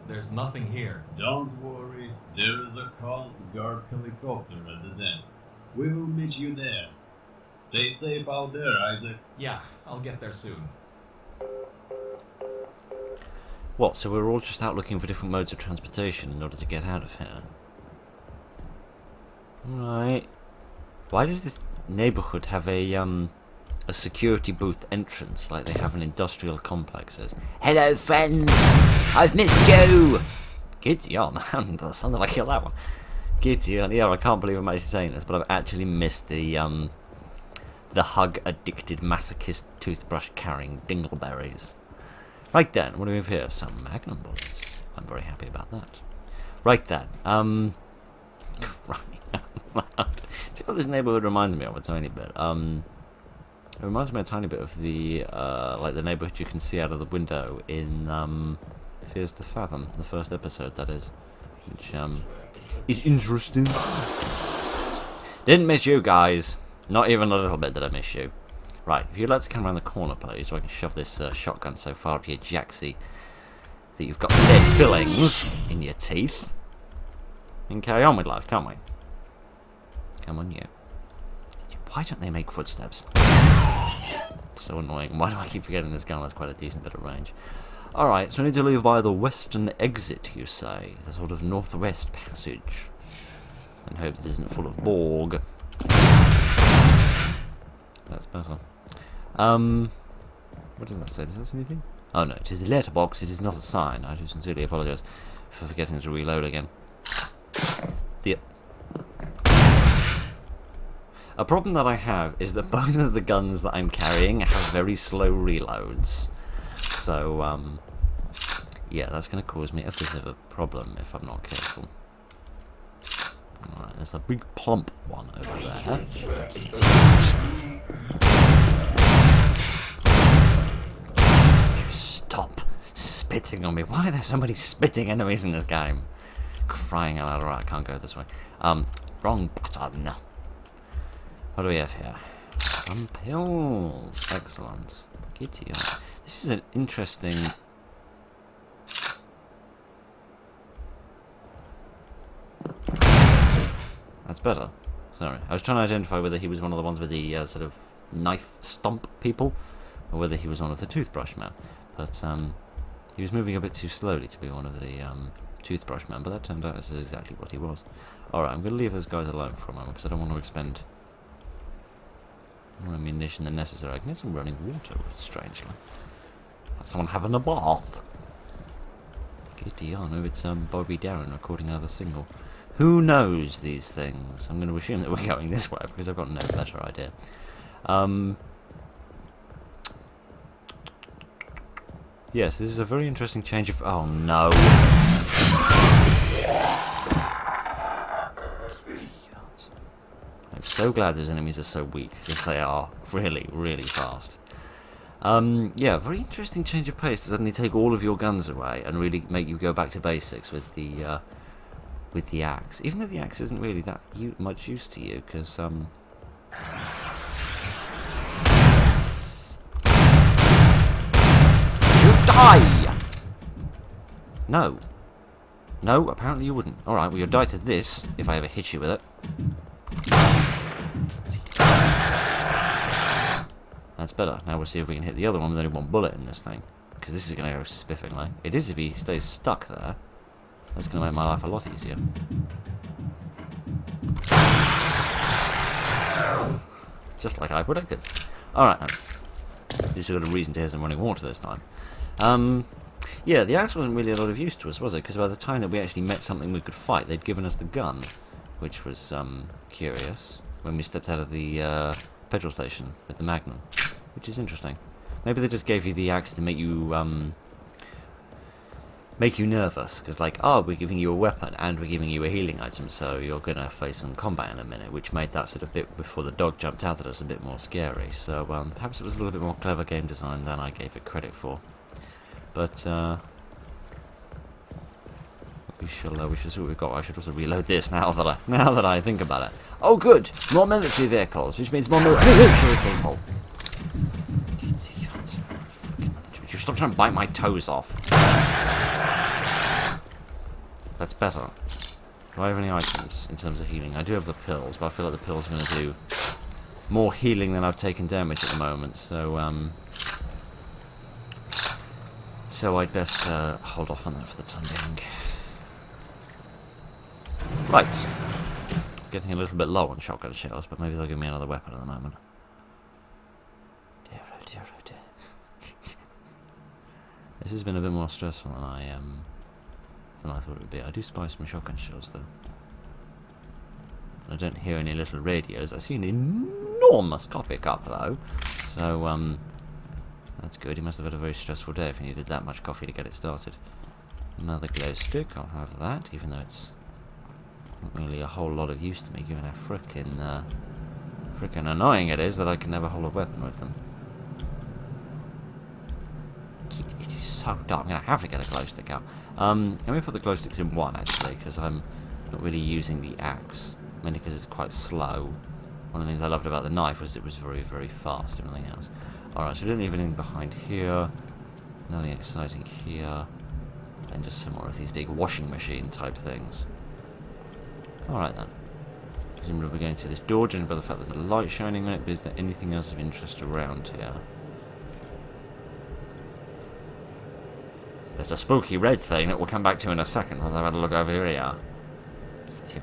There's nothing here. Don't worry, there is a Coast Guard helicopter at the end. We will meet you there. Stay safe out there, Isaac. Yeah, I'll get there soon. What, so we're all just out looking for different modes of transportation in order to get out of here? Right. Why does this neighbourhood have a security booth entrance like they have in industrial complexes? Hello, friends! I've missed you! Giddy on, man. That sounded like that one. Giddy on. Yeah, I can't believe I'm actually saying this, but I've actually missed the hug-addicted masochist toothbrush-carrying dingleberries. Right then, what do we have here? Some magnum bullets. I'm very happy about that. Right then, see what this neighbourhood reminds me of a tiny bit. It reminds me a tiny bit of the like the neighbourhood you can see out of the window in Fears to Fathom, the first episode that is, which is interesting. Didn't miss you guys, not even a little bit did I miss you. Right, if you'd like to come around the corner, please, so I can shove this shotgun so far up your jacksie that you've got dead fillings in your teeth. We can carry on with life, can't we? Come on, you. Why don't they make footsteps? So annoying. Why do I keep forgetting this gun has quite a decent bit of range? Alright, so we need to leave by the western exit, you say. The sort of northwest passage. And hope it isn't full of Borg. That's better. What does that say? Does that say anything? Oh no, it is a letterbox, it is not a sign. I do sincerely apologise for forgetting to reload again. Yep. A problem that I have is that both of the guns that I'm carrying have very slow reloads. So, yeah, that's going to cause me a bit of a problem if I'm not careful. Alright, there's a big plump one over there. You stop spitting on me. Why are there so many spitting enemies in this game? Crying out loud. Alright, I can't go this way. Wrong button. What do we have here? Some pills. Excellent. Kitty. This is an interesting... That's better. Sorry. I was trying to identify whether he was one of the ones with the sort of knife stomp people, or whether he was one of the toothbrush men. But he was moving a bit too slowly to be one of the toothbrush men, but that turned out this is exactly what he was. Alright, I'm going to leave those guys alone for a moment, because I don't want to expend more ammunition than necessary. I can get some running water, strangely. Like someone having a bath. Giddy on, oh, it's Bobby Darren recording another single. Who knows these things? I'm going to assume that we're going this way, because I've got no better idea. Yes, this is a very interesting change of... Oh, no. I'm so glad those enemies are so weak, because they are really, really fast. Yeah, very interesting change of pace to suddenly take all of your guns away and really make you go back to basics with the axe. Even though the axe isn't really that much use to you, because you die! No. No, apparently you wouldn't. Alright, well you'll die to this, if I ever hit you with it. That's better. Now we'll see if we can hit the other one with only one bullet in this thing. Because this is going to go spiffingly. It is if he stays stuck there. That's going to make my life a lot easier. Just like I predicted. Alright then. At least we've got a reason to hear some running water this time. Yeah, the axe wasn't really a lot of use to us, was it? Because by the time that we actually met something we could fight, they'd given us the gun. Which was, curious. When we stepped out of the, petrol station with the Magnum. Which is interesting. Maybe they just gave you the axe to make you nervous. Because, like, oh, we're giving you a weapon and we're giving you a healing item, so you're going to face some combat in a minute. Which made that sort of bit before the dog jumped out at us a bit more scary. So, perhaps it was a little bit more clever game design than I gave it credit for. But, we shall see what we've got. I should also reload this now that I think about it. Oh, good! More military vehicles, which means more military people. Would you stop trying to bite my toes off? That's better. Do I have any items in terms of healing? I do have the pills, but I feel like the pills are going to do more healing than I've taken damage at the moment, so, so I'd best hold off on that for the time being. Right. Getting a little bit low on shotgun shells, but maybe they'll give me another weapon at the moment. Dear, oh dear, oh dear. This has been a bit more stressful than I thought it would be. I do spy some shotgun shells though. I don't hear any little radios. I see an enormous coffee cup though. So that's good. He must have had a very stressful day if he needed that much coffee to get it started. Another glow stick, I'll have that, even though it's not really a whole lot of use to me, given how frickin' annoying it is that I can never hold a weapon with them. It is so dark. I'm going to have to get a glow stick out. Let me put the glow sticks in one, actually, because I'm not really using the axe, mainly because it's quite slow. One of the things I loved about the knife was it was very, very fast and everything else. Alright, so we don't leave anything behind here. Nothing exciting here. And just some more of these big washing machine type things. Alright then. Presumably we're going through this door, judging by the fact that there's a light shining on it, but is there anything else of interest around here? There's a spooky red thing that we'll come back to in a second once I've had a look over here.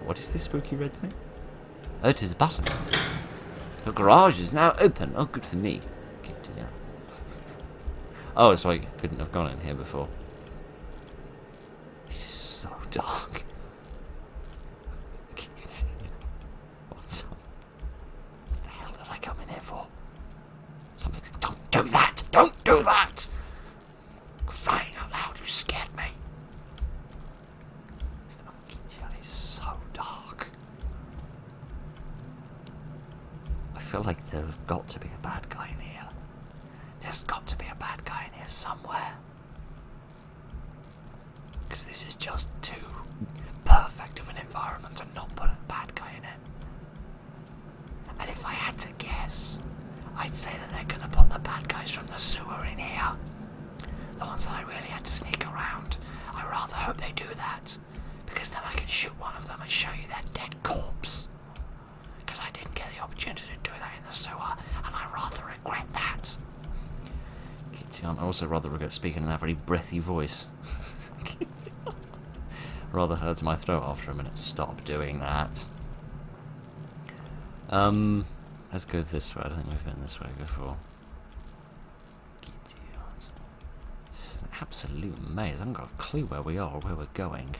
What is this spooky red thing? Oh, it is a button. The garage is now open. Oh, good for me. Okay, dear. Oh, so I couldn't have gone in here before. It's just so dark. I can't see it. What's up? What the hell did I come in here for? Something. Don't do that! Don't do that! Crying out loud, you scared me. It's so dark. I feel like there's got to be a bad guy in here. There's got to be a bad guy in here somewhere. Because this is just too perfect of an environment to not put a bad guy in it. And if I had to guess, I'd say that they're going to put the bad guys from the sewer in here. The ones that I really had to sneak around. I rather hope they do that. Because then I can shoot one of them and show you their dead corpse. Because I didn't get the opportunity to do that in the sewer, and I rather regret that. I also rather regret speaking in that very breathy voice. Rather hurts my throat after a minute. Stop doing that. Let's go this way. I don't think we've been this way before. It's an absolute maze. I haven't got a clue where we are or where we're going.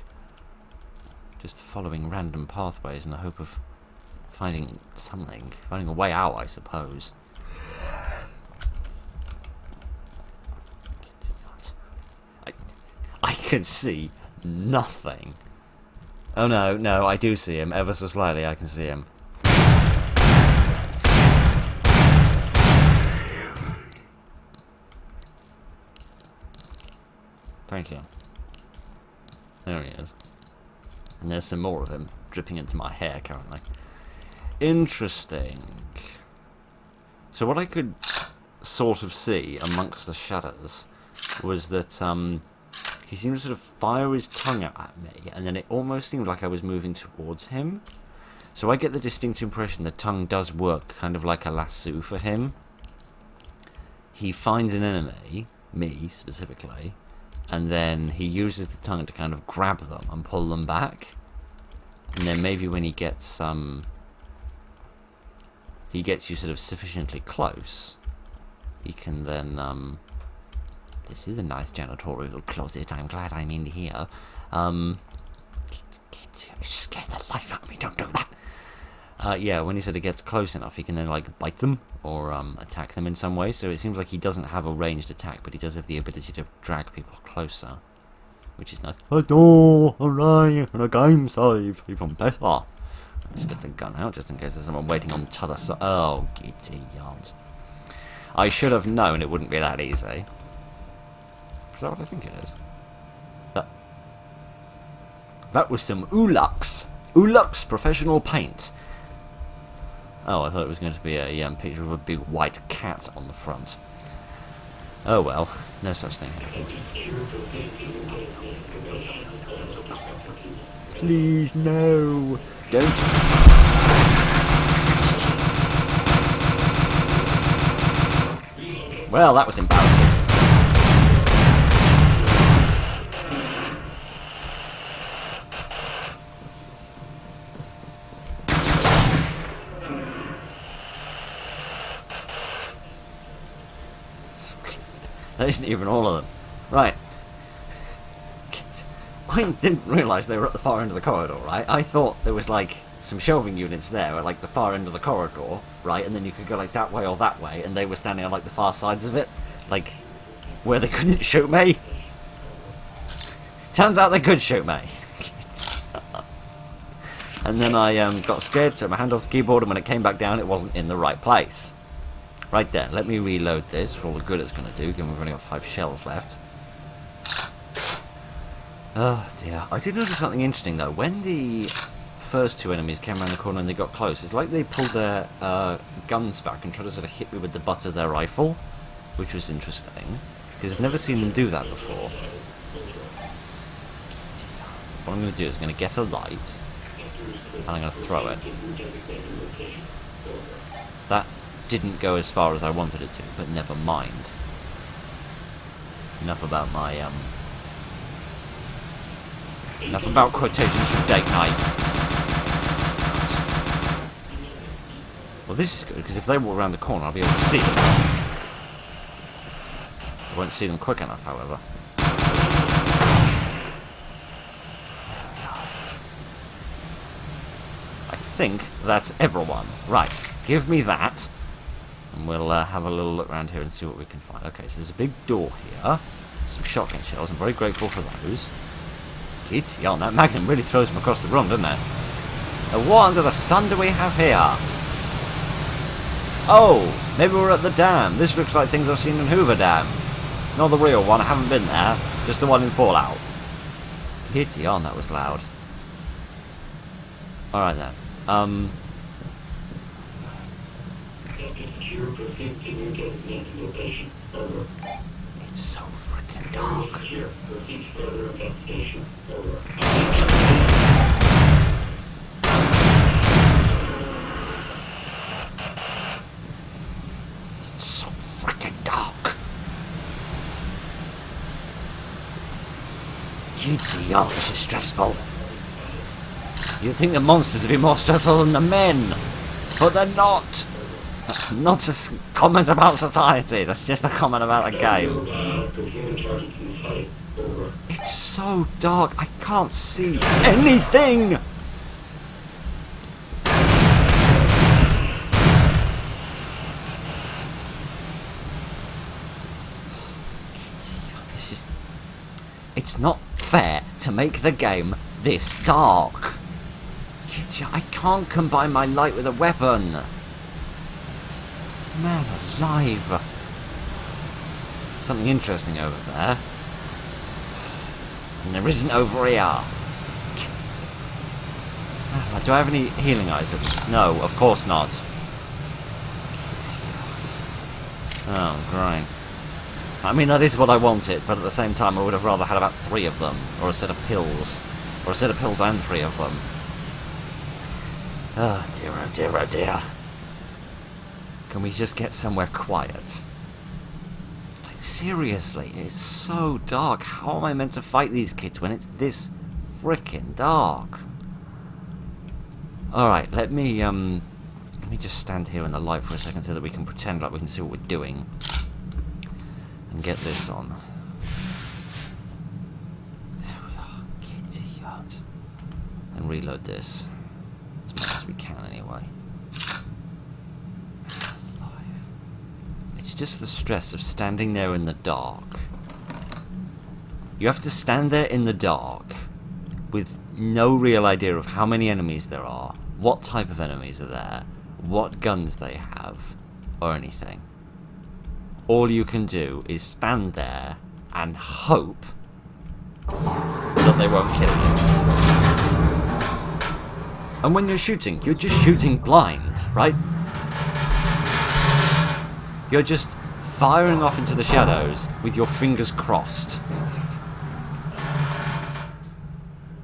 Just following random pathways in the hope of finding something. Finding a way out, I suppose. I can see nothing. Oh no, no, I do see him. Ever so slightly, I can see him. Thank you. There he is. And there's some more of him dripping into my hair currently. Interesting. So what I could sort of see amongst the shadows was that he seemed to sort of fire his tongue out at me, and then it almost seemed like I was moving towards him. So I get the distinct impression the tongue does work kind of like a lasso for him. He finds an enemy, me specifically, and then he uses the tongue to kind of grab them and pull them back. And then maybe when he gets you sort of sufficiently close, he can then this is a nice janitorial closet. I'm glad I'm in here. You scared the life out of me. Don't do that. Yeah, when he sort of gets close enough, he can then like bite them or attack them in some way. So it seems like he doesn't have a ranged attack, but he does have the ability to drag people closer, which is nice. I know, alright, and a game save, even better. Let's get the gun out just in case there's someone waiting on the other side. Oh, giddy yards. I should have known it wouldn't be that easy. Is that what I think it is? That was some Ulux. Ulux professional paint. Oh, I thought it was going to be a picture of a big white cat on the front. Oh well, no such thing. Please, no. Don't. Well, that was embarrassing. That isn't even all of them. Right. I didn't realise they were at the far end of the corridor, right? I thought there was, like, some shelving units there at, like, the far end of the corridor, right? And then you could go, like, that way or that way, and they were standing on, like, the far sides of it. Like, where they couldn't shoot me. Turns out they could shoot me. And then I got scared, took my hand off the keyboard, and when it came back down, it wasn't in the right place. Right there, let me reload this for all the good it's going to do, given we've only got 5 shells left. Oh dear. I did notice something interesting though. When the first 2 enemies came around the corner and they got close, it's like they pulled their guns back and tried to sort of hit me with the butt of their rifle, which was interesting, because I've never seen them do that before. What I'm going to do is I'm going to get a light, and I'm going to throw it. That didn't go as far as I wanted it to, but never mind. Enough about my Enough about quotations from date night. Well, this is good, because if they walk around the corner, I'll be able to see them. I won't see them quick enough, however. I think that's everyone. Right, give me that. And we'll have a little look around here and see what we can find. Okay, so there's a big door here. Some shotgun shells. I'm very grateful for those. Giddy on, that magnum really throws them across the room, doesn't it? Now, what under the sun do we have here? Oh, maybe we're at the dam. This looks like things I've seen in Hoover Dam. Not the real one, I haven't been there. Just the one in Fallout. Giddy on, that was loud. Alright then. It's so freaking dark. It's so freaking dark. Giddy, oh, this is stressful. You'd think the monsters would be more stressful than the men, but they're not. That's not just a comment about society, that's just a comment about a game. It's so dark, I can't see anything! This is... It's not fair to make the game this dark. I can't combine my light with a weapon. Man alive. Something interesting over there. And there isn't over here. Do I have any healing items? No, of course not. Oh, great. I mean, that is what I wanted, but at the same time I would have rather had about 3 of them. Or a set of pills. Or a set of pills and 3 of them. Oh dear, oh dear, oh dear. Can we just get somewhere quiet? Like, seriously, it's so dark. How am I meant to fight these kids when it's this frickin' dark? Alright, let me just stand here in the light for a second so that we can pretend like we can see what we're doing. And get this on. There we are. Kitty yacht. And reload this. As much as we can, anyway. It's just the stress of standing there in the dark. You have to stand there in the dark with no real idea of how many enemies there are, what type of enemies are there, what guns they have, or anything. All you can do is stand there and hope that they won't kill you. And when you're just shooting blind, right? You're just firing off into the shadows with your fingers crossed.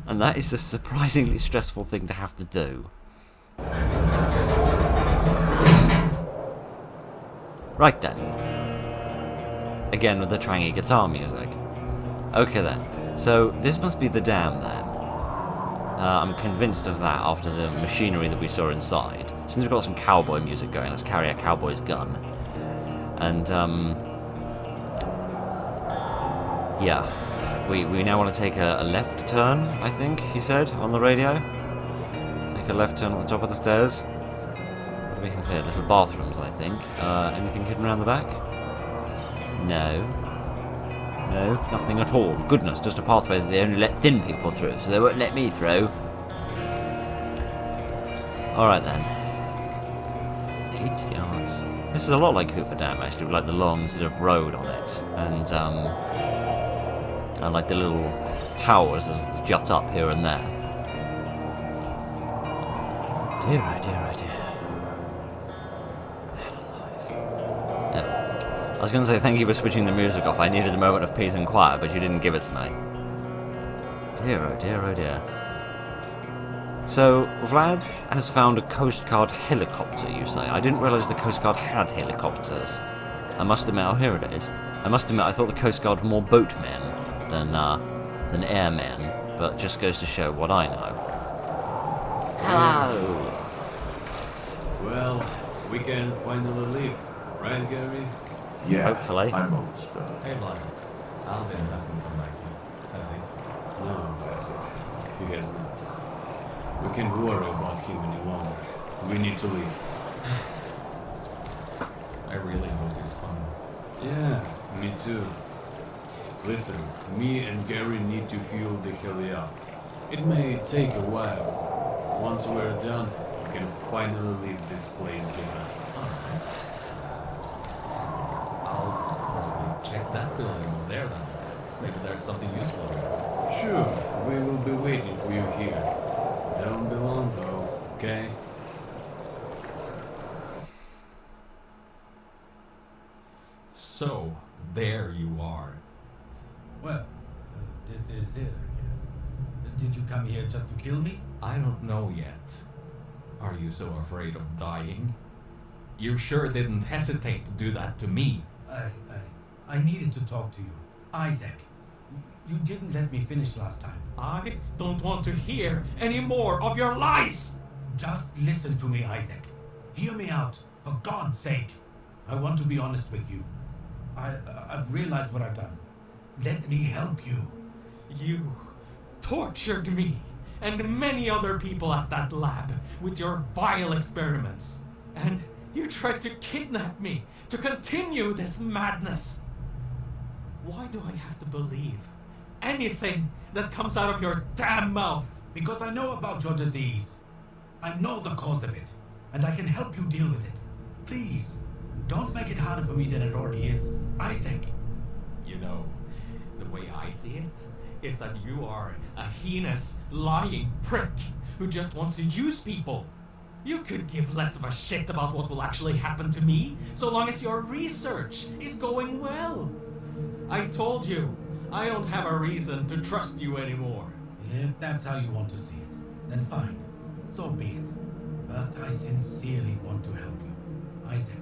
And that is a surprisingly stressful thing to have to do. Right then. Again with the twangy guitar music. Okay then. So this must be the dam then. I'm convinced of that after the machinery that we saw inside. Since we've got some cowboy music going, let's carry a cowboy's gun. And, yeah. We now want to take a left turn, I think, he said, on the radio. Take a left turn on the top of the stairs. What do we have here? Little bathrooms, I think. Anything hidden around the back? No. No, nothing at all. Goodness, just a pathway that they only let thin people through, so they won't let me through. Alright then. Giddy yards. This is a lot like Hoover Dam, actually, with like the long sort of road on it. And like the little towers that jut up here and there. Dear, oh dear, oh dear. Man alive. Yeah. I was going to say thank you for switching the music off. I needed a moment of peace and quiet, but you didn't give it to me. Dear, oh dear, oh dear. So, Vlad has found a Coast Guard helicopter, you say. I didn't realise the Coast Guard had helicopters. I must admit, oh, here it is. I must admit, I thought the Coast Guard were more boatmen than airmen. but just goes to show what I know. Hello! Well, we can finally leave, right, Gary? Yeah, Hopefully. I'm almost. Hey, Lyle. Alvin hasn't come back yet, has he? No, Isaac. He has not. We can't worry about him any longer. We need to leave. I really hope he's fine. Yeah, me too. Listen, me and Gary need to fuel the heli up. It may take a while. Once we're done, we can finally leave this place behind. Alright. I'll probably check that building over there then. Maybe there's something useful there. Sure, we will be waiting for you here. Don't be long though, okay? So, there you are. Well, this is it, I guess. Did you come here just to kill me? I don't know yet. Are you so afraid of dying? You sure didn't hesitate to do that to me. I needed to talk to you. Isaac, you didn't let me finish last time. I don't want to hear any more of your lies! Just listen to me, Isaac. Hear me out, for God's sake. I want to be honest with you. I've realized what I've done. Let me help you. You tortured me and many other people at that lab with your vile experiments. And you tried to kidnap me to continue this madness. Why do I have to believe anything that comes out of your damn mouth? Because I know about your disease. I know the cause of it, and I can help you deal with it. Please, don't make it harder for me than it already is. Isaac. You know, the way I see it is that you are a heinous, lying prick who just wants to use people. You could give less of a shit about what will actually happen to me, so long as your research is going well. I told you, I don't have a reason to trust you anymore. If that's how you want to see it, then fine. So be it. But I sincerely want to help you. Isaac,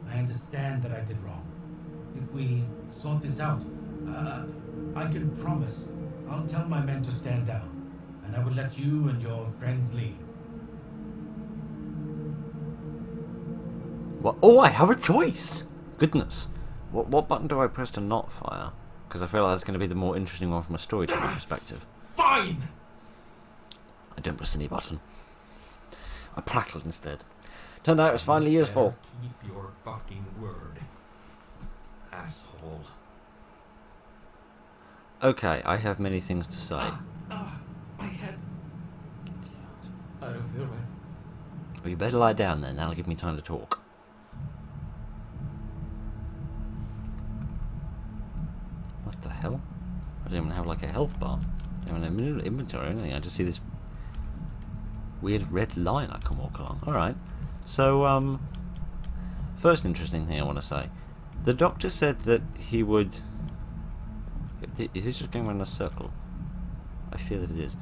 I understand that I did wrong. If we sort this out, I can promise I'll tell my men to stand down, and I will let you and your friends leave. What? Oh, I have a choice! Goodness. What button do I press to not fire? Because I feel like that's going to be the more interesting one from a storytelling perspective. Fine! I don't press any button. I prackled instead. Turned out it was finally useful. Keep your fucking word. Asshole. Okay, I have many things to say. My head. I don't feel right. Well, you better lie down then, that'll give me time to talk. What the hell? I don't even have like a health bar. I don't have an inventory or anything. I just see this weird red line I can walk along. Alright. So, first interesting thing I want to say. The doctor said that he would... Is this just going around in a circle? I fear that it is.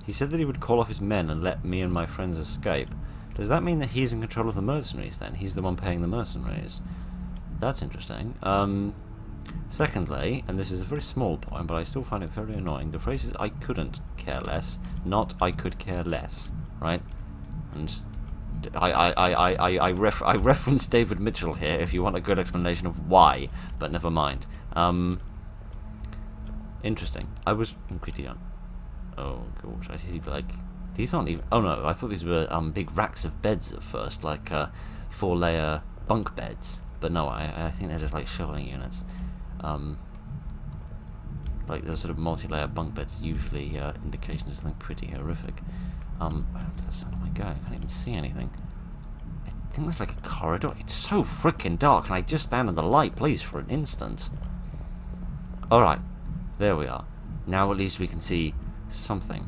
He said that he would call off his men and let me and my friends escape. Does that mean that he's in control of the mercenaries then? He's the one paying the mercenaries. That's interesting. Secondly, and this is a very small point, but I still find it very annoying, the phrase is I couldn't care less, not I could care less, right? And I reference David Mitchell here if you want a good explanation of why, but never mind. Interesting. I was pretty on. Oh gosh, I see. Like these aren't even. Oh no, I thought these were big racks of beds at first, like 4-layer bunk beds. But no, I think they're just like shelving units. Like those sort of multi-layer bunk beds usually indication of something pretty horrific. Where the sound am I going? I can't even see anything. I think there's like a corridor. It's so freaking dark. Can I just stand in the light, please, for an instant? All right. There we are. Now at least we can see something.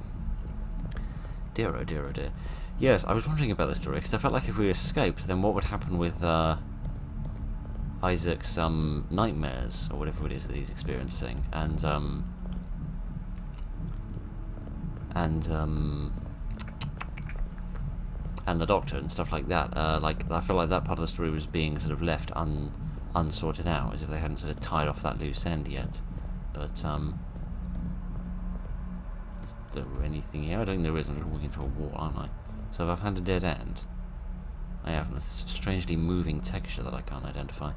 Dear oh dear oh dear. Yes, I was wondering about this story because I felt like if we escaped, then what would happen with Isaac's nightmares or whatever it is that he's experiencing, and the doctor and stuff like that. Like I feel like that part of the story was being sort of left unsorted out, as if they hadn't sort of tied off that loose end yet. But there anything here? I don't think there is. I'm just walking into a wall, aren't I? So if I've had a dead end, I have a strangely moving texture that I can't identify.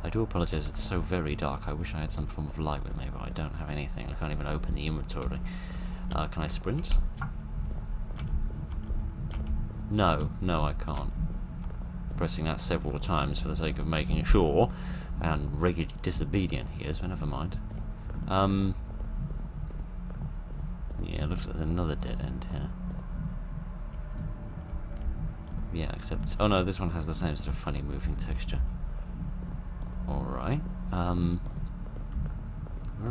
I do apologise, it's so very dark. I wish I had some form of light with me, but I don't have anything. I can't even open the inventory. Can I sprint? No, I can't. Pressing that several times for the sake of making sure, and regularly disobedient he is, but never mind. Yeah, looks like there's another dead end here. Yeah, except... oh no, this one has the same sort of funny moving texture. Alright. Where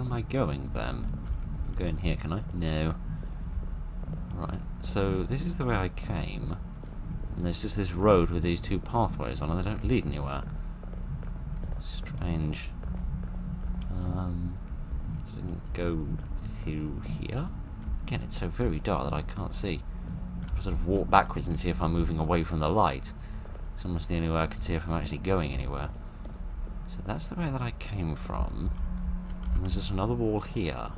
am I going then? I'll go in here, can I? No. Right, so this is the way I came. And there's just this road with these two pathways on, and they don't lead anywhere. Strange. So I can go through here? Again, it's so very dark that I can't see. I'll sort of walk backwards and see if I'm moving away from the light. It's almost the only way I can see if I'm actually going anywhere. So that's the way that I came from. And there's just another wall here.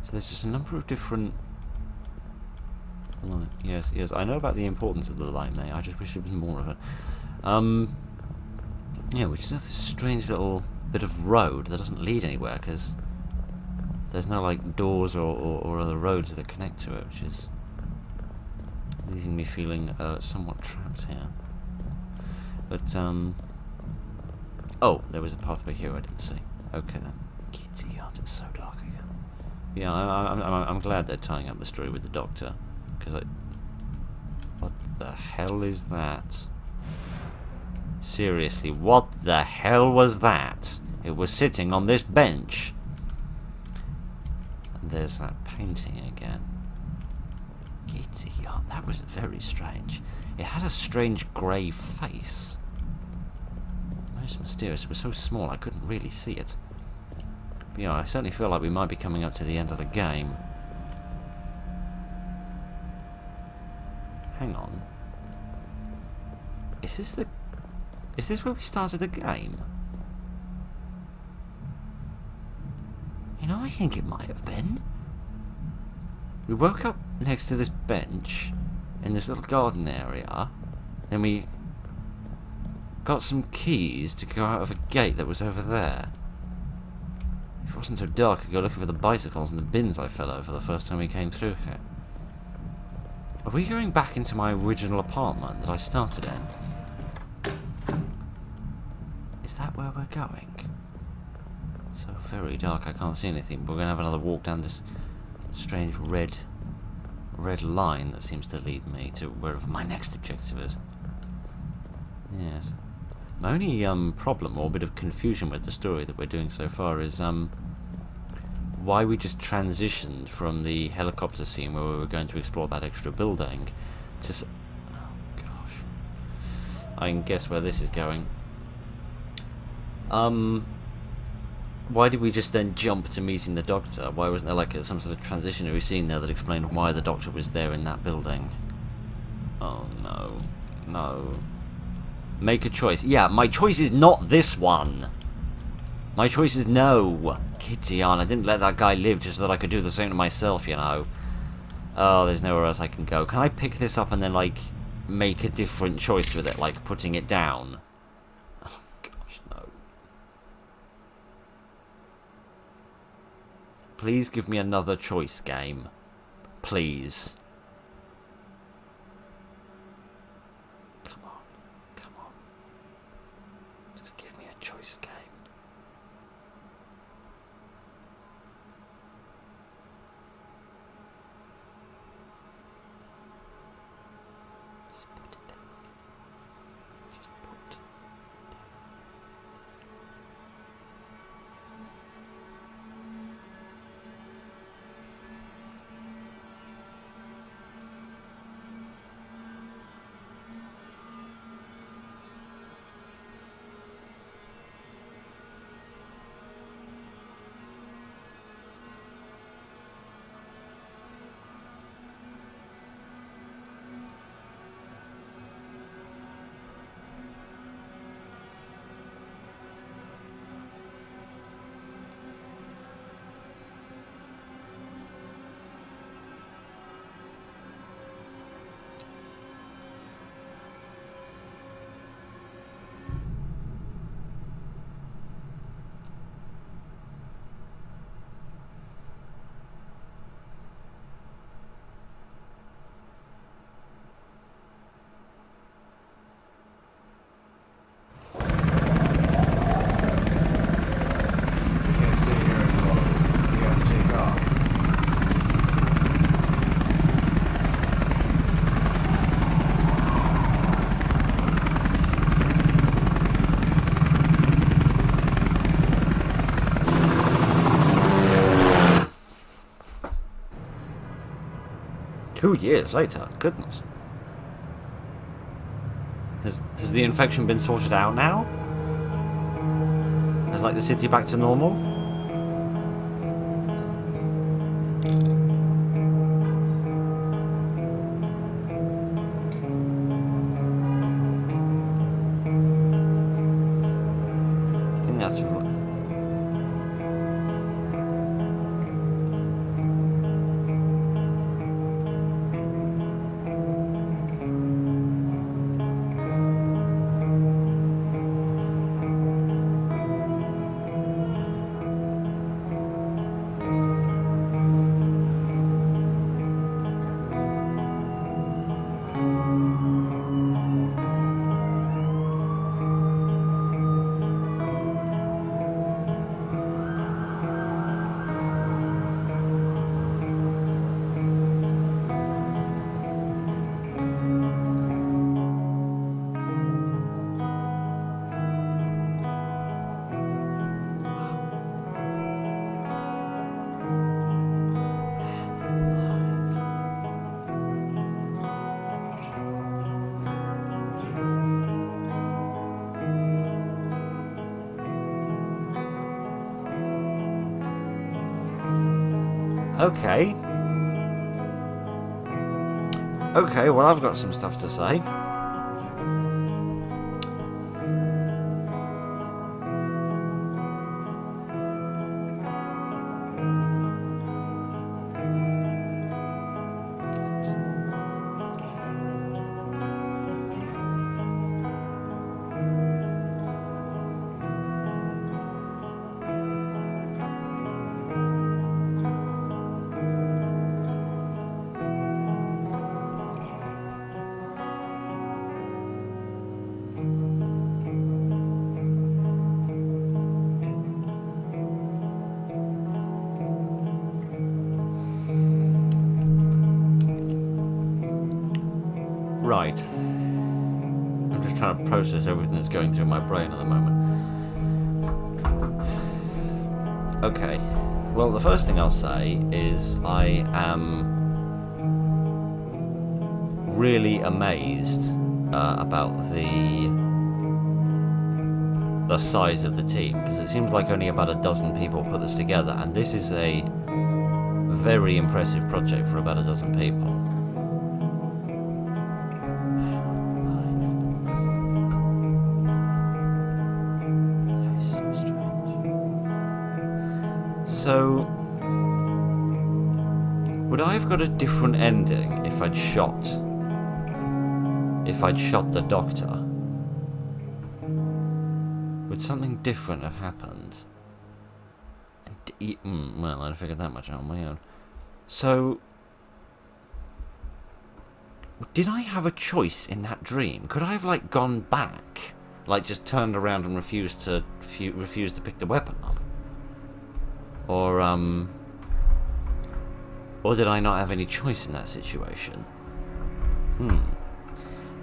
So there's just a number of different... Yes, I know about the importance of the light, mate. I just wish there was more of it. Yeah, we just have this strange little bit of road that doesn't lead anywhere, because there's no, like, doors or other roads that connect to it, which is leaving me feeling somewhat trapped here. But, oh, there was a pathway here I didn't see. Okay, then. Giddy, it's so dark again. Yeah, I'm glad they're tying up the story with the doctor, because what the hell is that? Seriously, what the hell was that? It was sitting on this bench. And there's that painting again. Giddy, that was very strange. It had a strange grey face. Most mysterious. It was so small I couldn't really see it. But yeah, I certainly feel like we might be coming up to the end of the game. Hang on. Is this where we started the game? You know, I think it might have been. We woke up next to this bench in this little garden area. Then we got some keys to go out of a gate that was over there. If it wasn't so dark, I could go looking for the bicycles and the bins I fell over the first time we came through here. Are we going back into my original apartment that I started in? Is that where we're going? So very dark, I can't see anything, but we're going to have another walk down this strange red line that seems to lead me to wherever my next objective is. Yes. My only problem or bit of confusion with the story that we're doing so far is why we just transitioned from the helicopter scene where we were going to explore that extra building to... oh gosh. I can guess where this is going. Why did we just then jump to meeting the doctor? Why wasn't there like some sort of transitionary scene there that explained why the doctor was there in that building? Oh no. No. Make a choice. Yeah, my choice is not this one. My choice is no. Kitty on, I didn't let that guy live just so that I could do the same to myself, you know. Oh, there's nowhere else I can go. Can I pick this up and then, like, make a different choice with it, like putting it down? Oh, gosh, no. Please give me another choice, game. Please. Choice game. Just put it down. Just put it down. 2 years later. Goodness. Has the infection been sorted out now? Is like the city back to normal? I think that's right. Okay. Okay, well, I've got some stuff to say. Right. I'm just trying to process everything that's going through my brain at the moment. Okay. Well, the first thing I'll say is I am really amazed about the size of the team, because it seems like only about a dozen people put this together, and this is a very impressive project for about a dozen people. So, would I have got a different ending if I'd shot the doctor? Would something different have happened? Well, I figured that much out on my own. So, did I have a choice in that dream? Could I have like gone back, like just turned around and refused to pick the weapon up? Or did I not have any choice in that situation?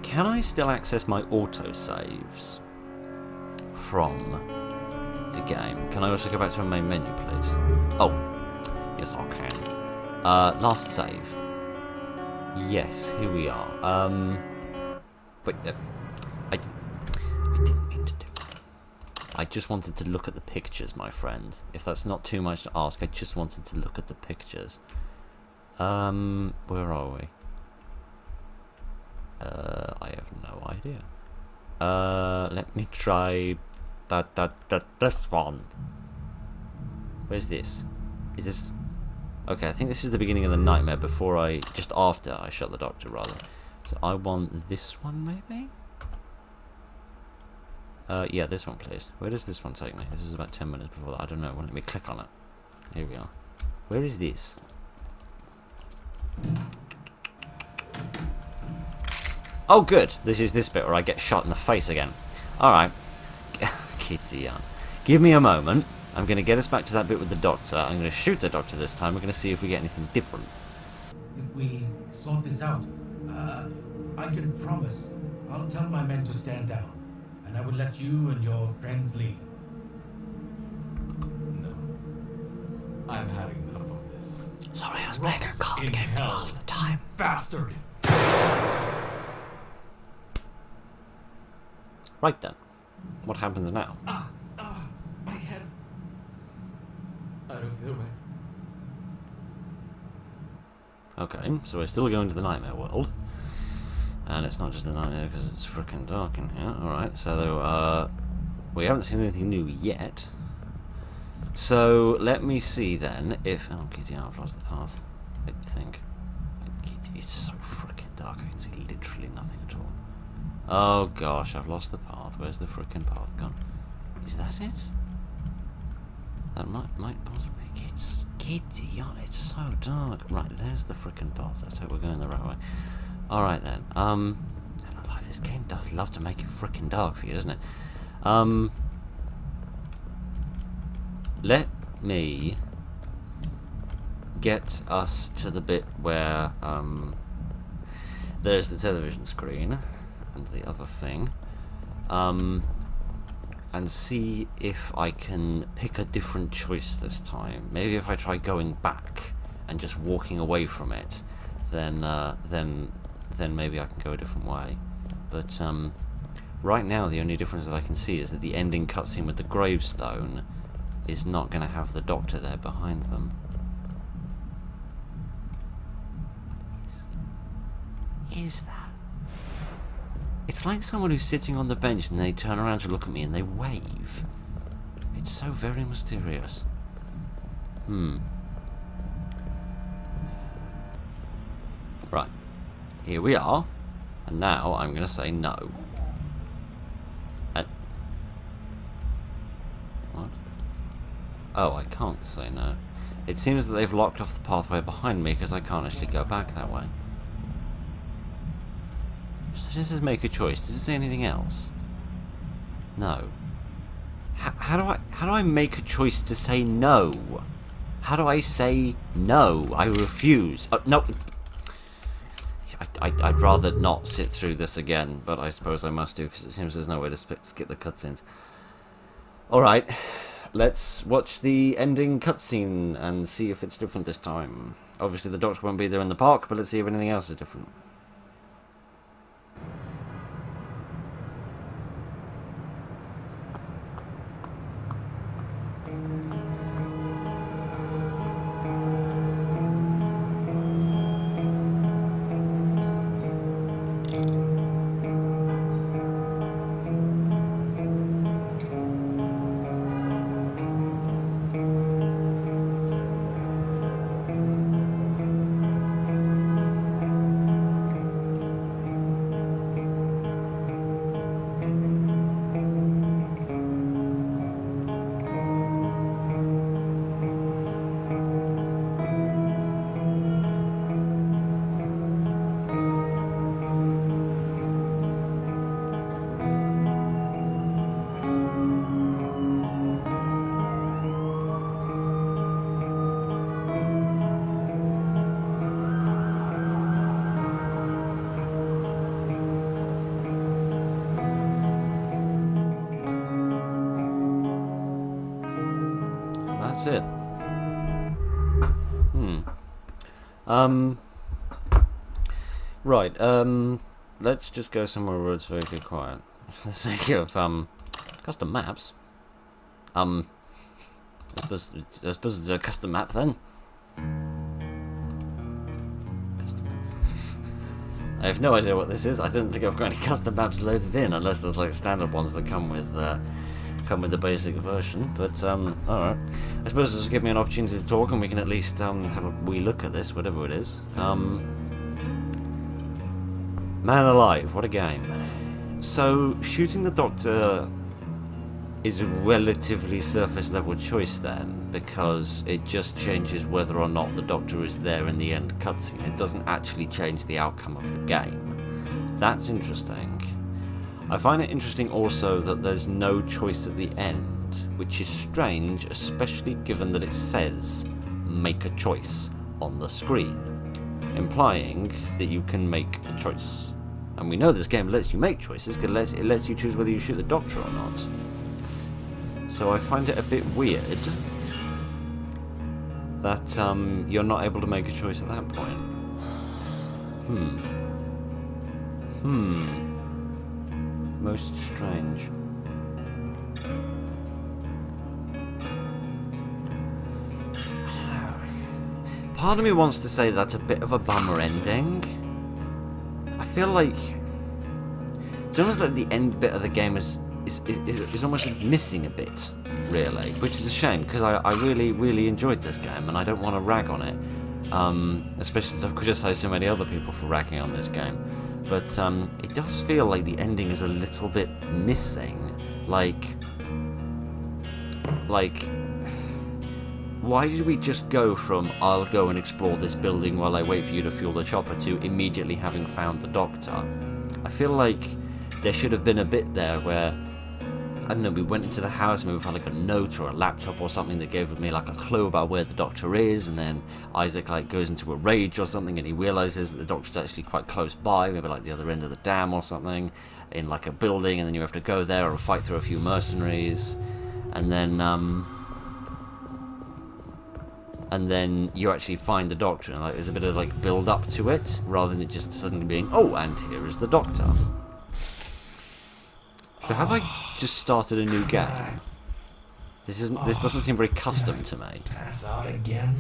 Can I still access my autosaves from the game? Can I also go back to my main menu, please? Oh, yes I can. Last save. Yes, here we are. But I didn't mean to do that. I just wanted to look at the pictures, my friend. If that's not too much to ask, I just wanted to look at the pictures. Where are we? I have no idea. Let me try this one. Where's this? Is this? Okay, I think this is the beginning of the nightmare just after I shot the doctor, rather. So I want this one, maybe? Yeah, this one, please. Where does this one take me? This is about 10 minutes before that. I don't know. Well, let me click on it. Here we are. Where is this? Oh, good. This is this bit where I get shot in the face again. Alright. Kitty on. Give me a moment. I'm going to get us back to that bit with the doctor. I'm going to shoot the doctor this time. We're going to see if we get anything different. If we sort this out, I can promise I'll tell my men to stand down, and I will let you and your friends leave. No. I've had enough of this. Sorry, I was playing a card game past the time. time. Bastard! Right then. What happens now? My head. I don't feel right. Okay, so we're still going to the nightmare world. And it's not just a nightmare because it's freaking dark in here. Alright, so we haven't seen anything new yet. So let me see then if... Oh, giddy, I've lost the path. I think. Giddy, it's so freaking dark. I can see literally nothing at all. Oh gosh, I've lost the path. Where's the freaking path gone? Is that it? That might possibly... It's giddy on. It's so dark. Right, there's the freaking path. Let's hope we're going the right way. Alright then. This game does love to make it freaking dark for you, doesn't it? Let me get us to the bit where there's the television screen and the other thing, and see if I can pick a different choice this time. Maybe if I try going back and just walking away from it, then maybe I can go a different way. But right now the only difference that I can see is that the ending cutscene with the gravestone is not going to have the doctor there behind them. Is that? It's like someone who's sitting on the bench and they turn around to look at me and they wave. It's so very mysterious. Right. Here we are. And now I'm going to say no. What? Oh, I can't say no. It seems that they've locked off the pathway behind me because I can't actually go back that way. So just to make a choice. Does it say anything else? No. How do I make a choice to say no? How do I say no? I refuse. Oh, no. I'd rather not sit through this again, but I suppose I must do because it seems there's no way to skip the cutscenes. Alright, let's watch the ending cutscene and see if it's different this time. Obviously the doctor won't be there in the park, but let's see if anything else is different. That's it. Right, let's just go somewhere where it's very quiet. For the sake of, custom maps. I suppose it's a custom map then. Custom map. I have no idea what this is. I don't think I've got any custom maps loaded in, unless there's like standard ones that come with the basic version. But alright. I suppose this will give me an opportunity to talk, and we can at least have a wee look at this, whatever it is. Man alive, what a game. So, shooting the Doctor is a relatively surface level choice then, because it just changes whether or not the Doctor is there in the end cutscene. It doesn't actually change the outcome of the game. That's interesting. I find it interesting also that there's no choice at the end, which is strange, especially given that it says make a choice on the screen, implying that you can make a choice. And we know this game lets you make choices because it lets you choose whether you shoot the Doctor or not. So I find it a bit weird that you're not able to make a choice at that point. Most strange. I don't know. Part of me wants to say that's a bit of a bummer ending. I feel like it's almost like the end bit of the game is almost missing a bit, really, which is a shame because I really enjoyed this game and I don't want to rag on it, especially since I've criticised so many other people for ragging on this game. But it does feel like the ending is a little bit missing. Like, why did we just go from I'll go and explore this building while I wait for you to fuel the chopper to immediately having found the doctor? I feel like there should have been a bit there where, I don't know, we went into the house and we found like a note or a laptop or something that gave me like a clue about where the doctor is, and then Isaac like goes into a rage or something and he realizes that the doctor's actually quite close by, maybe like the other end of the dam or something, in like a building, and then you have to go there or fight through a few mercenaries, and then you actually find the doctor, and like there's a bit of like build up to it rather than it just suddenly being, oh, and here is the doctor. So have I just started a new game? This doesn't seem very custom to me. Pass out again?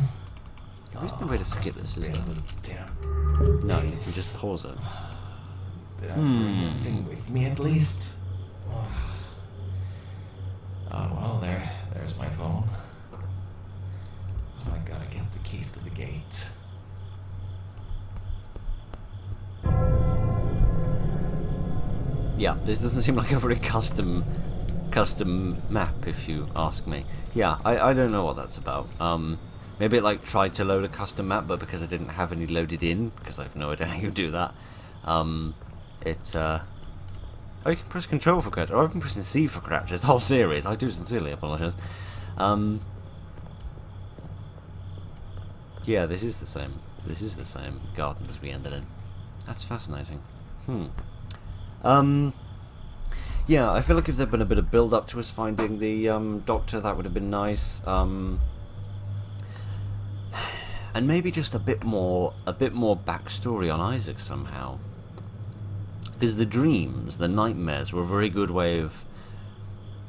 There's no way to skip this, is there? Damn. No, you can just pause it. Did I bring anything with me at least? Oh well, there's my phone. I gotta get the keys to the gate. Yeah, this doesn't seem like a very custom map, if you ask me. Yeah, I don't know what that's about. Maybe it like tried to load a custom map, but because I didn't have any loaded in, because I have no idea how you do that, oh, you can press Control for capture. I've been pressing C for capture this whole series. I do sincerely apologise. Yeah, this is the same. This is the same garden as we ended in. That's fascinating. Yeah, I feel like if there'd been a bit of build up to us finding the doctor, that would have been nice. And maybe just a bit more backstory on Isaac somehow. Because the dreams, the nightmares, were a very good way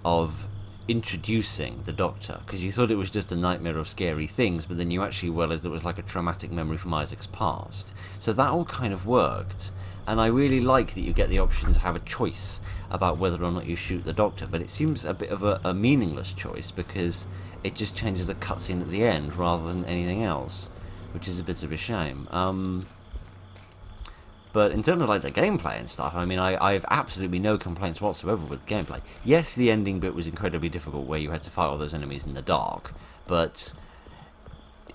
of introducing the doctor. Because you thought it was just a nightmare of scary things, but then you actually realised it was like a traumatic memory from Isaac's past. So that all kind of worked. And I really like that you get the option to have a choice about whether or not you shoot the doctor, but it seems a bit of a meaningless choice because it just changes a cutscene at the end rather than anything else, which is a bit of a shame. But in terms of like the gameplay and stuff, I mean, I have absolutely no complaints whatsoever with gameplay. Yes, the ending bit was incredibly difficult where you had to fight all those enemies in the dark, but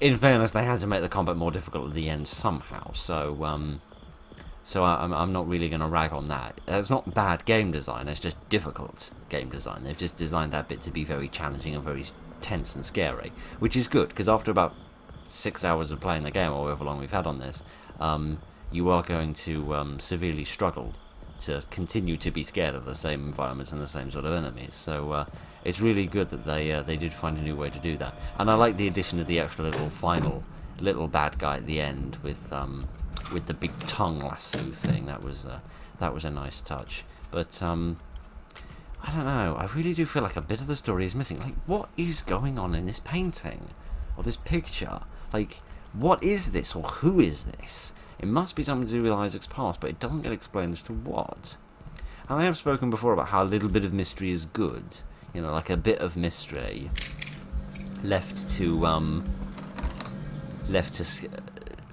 in fairness, they had to make the combat more difficult at the end somehow, so I'm not really going to rag on that. It's not bad game design, it's just difficult game design. They've just designed that bit to be very challenging and very tense and scary, which is good, because after about 6 hours of playing the game, or however long we've had on this, you are going to severely struggle to continue to be scared of the same environments and the same sort of enemies. So it's really good that they did find a new way to do that. And I like the addition of the extra little bad guy at the end with the big tongue lasso thing. That was a nice touch. But I don't know, I really do feel like a bit of the story is missing. Like, what is going on in this painting or this picture? Like, what is this, or who is this? It must be something to do with Isaac's past, but it doesn't get explained as to what. And I have spoken before about how a little bit of mystery is good. You know, like a bit of mystery left to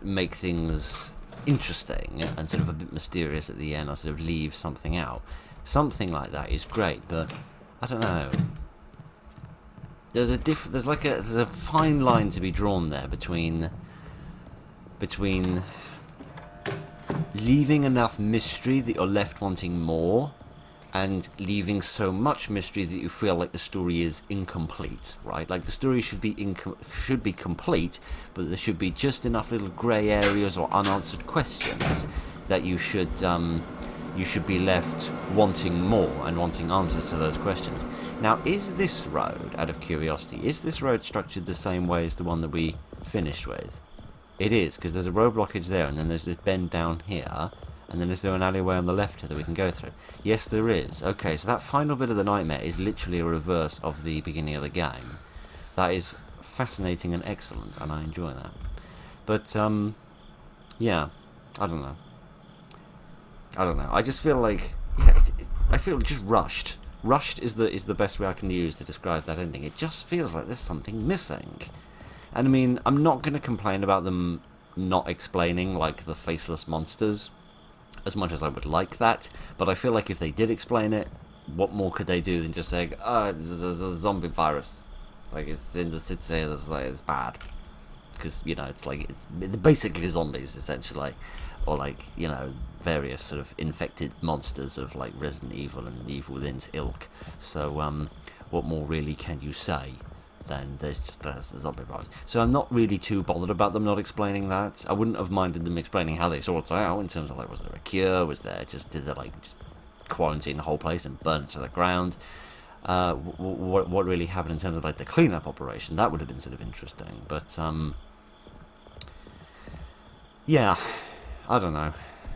make things interesting and sort of a bit mysterious at the end, or sort of leave something out. Something like that is great, but I don't know. There's a fine line to be drawn there between leaving enough mystery that you're left wanting more, and leaving so much mystery that you feel like the story is incomplete, right? Like the story should be complete, but there should be just enough little grey areas or unanswered questions that you should be left wanting more and wanting answers to those questions. Now, is this road, out of curiosity, is this road structured the same way as the one that we finished with? It is, because there's a road blockage there, and then there's this bend down here, and then is there an alleyway on the left here that we can go through? Yes, there is. Okay, so that final bit of the nightmare is literally a reverse of the beginning of the game. That is fascinating and excellent, and I enjoy that. But, yeah, I don't know. I just feel like, yeah, I feel just rushed. Rushed is the best way I can use to describe that ending. It just feels like there's something missing. And I mean, I'm not going to complain about them not explaining, like, the faceless monsters, as much as I would like that, but I feel like if they did explain it, what more could they do than just saying, there's a zombie virus, like, it's in the city, it's bad, because, you know, it's like, it's basically zombies, essentially, or, like, you know, various sort of infected monsters of, like, Resident Evil and Evil Within's ilk. So, what more really can you say than there's the zombie virus? So I'm not really too bothered about them not explaining that. I wouldn't have minded them explaining how they sorted it out, in terms of, like, was there a cure, did they, like, just quarantine the whole place and burn it to the ground? What really happened in terms of, like, the cleanup operation? That would have been sort of interesting, but, yeah, I don't know.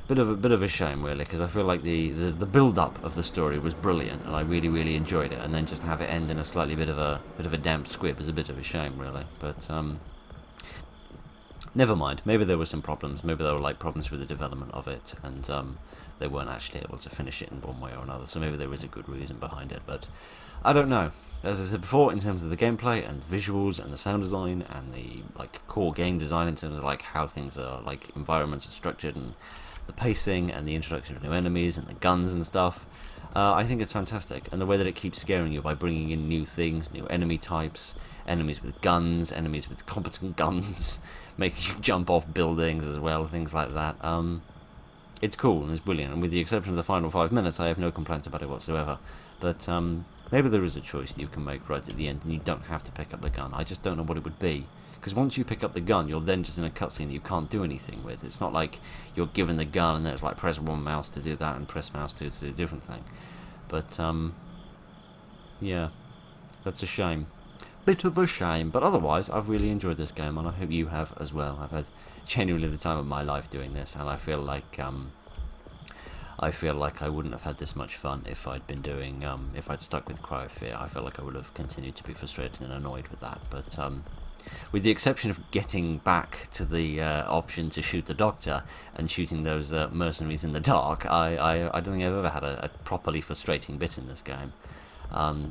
Bit of a shame, really, because I feel like the build-up of the story was brilliant, and I really enjoyed it, and then just have it end in a slightly bit of a damp squib is a bit of a shame, really. But never mind. Maybe there were some problems. Maybe there were, like, problems with the development of it, and they weren't actually able to finish it in one way or another. So maybe there was a good reason behind it, but I don't know. As I said before, in terms of the gameplay and the visuals and the sound design and the, like, core game design, in terms of, like, how things are, like, environments are structured and the pacing and the introduction of new enemies and the guns and stuff, I think it's fantastic. And the way that it keeps scaring you by bringing in new things, new enemy types, enemies with guns, enemies with competent guns, making you jump off buildings as well, things like that. It's cool and it's brilliant, and with the exception of the final 5 minutes, I have no complaints about it whatsoever. But maybe there is a choice that you can make right at the end, and you don't have to pick up the gun. I just don't know what it would be. Because once you pick up the gun, you're then just in a cutscene that you can't do anything with. It's not like you're given the gun and then it's like press one mouse to do that and press mouse 2 to do a different thing. But, yeah, that's a shame. Bit of a shame, but otherwise, I've really enjoyed this game, and I hope you have as well. I've had genuinely the time of my life doing this, and I feel like I wouldn't have had this much fun if I'd been doing, if I'd stuck with Cry of Fear. I feel like I would have continued to be frustrated and annoyed with that, but, with the exception of getting back to the option to shoot the doctor and shooting those mercenaries in the dark, I don't think I've ever had a properly frustrating bit in this game.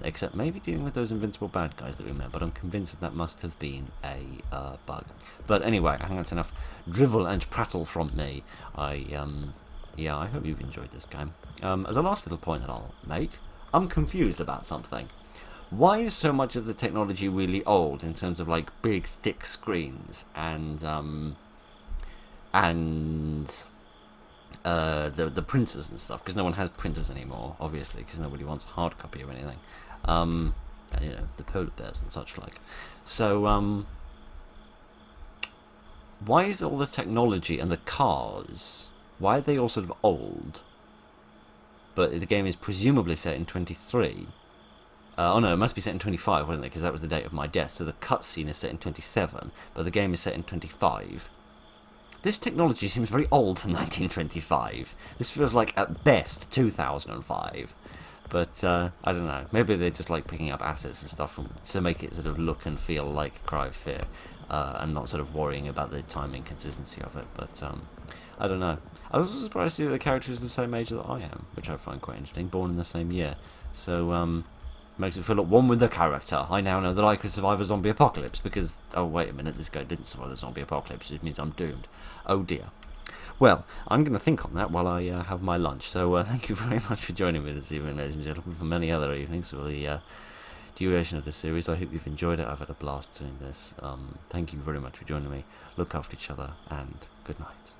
Except maybe dealing with those invincible bad guys that we met, but I'm convinced that must have been a bug. But anyway, I think that's enough drivel and prattle from me. Yeah, I hope you've enjoyed this game. As a last little point that I'll make, I'm confused about something. Why is so much of the technology really old in terms of, like, big, thick screens and the printers and stuff? Because no one has printers anymore, obviously, because nobody wants a hard copy of anything. And, you know, the polar bears and such like. So, why is all the technology and the cars, why are they all sort of old? But the game is presumably set in 23. Oh no, it must be set in 25, wasn't it? Because that was the date of my death. So the cutscene is set in 27, but the game is set in 25. This technology seems very old for 1925. This feels like, at best, 2005. But, I don't know. Maybe they're just, like, picking up assets and stuff to make it sort of look and feel like Cry of Fear, and not sort of worrying about the timing consistency of it. But, I don't know. I was also surprised to see that the character is the same age that I am, which I find quite interesting. Born in the same year. So, makes me feel at one with the character. I now know that I could survive a zombie apocalypse because, oh wait a minute, this guy didn't survive the zombie apocalypse, it means I'm doomed. Oh dear. Well, I'm going to think on that while I have my lunch, so thank you very much for joining me this evening, ladies and gentlemen, for many other evenings for the duration of this series. I hope you've enjoyed it. I've had a blast doing this. Thank you very much for joining me. Look after each other, and good night.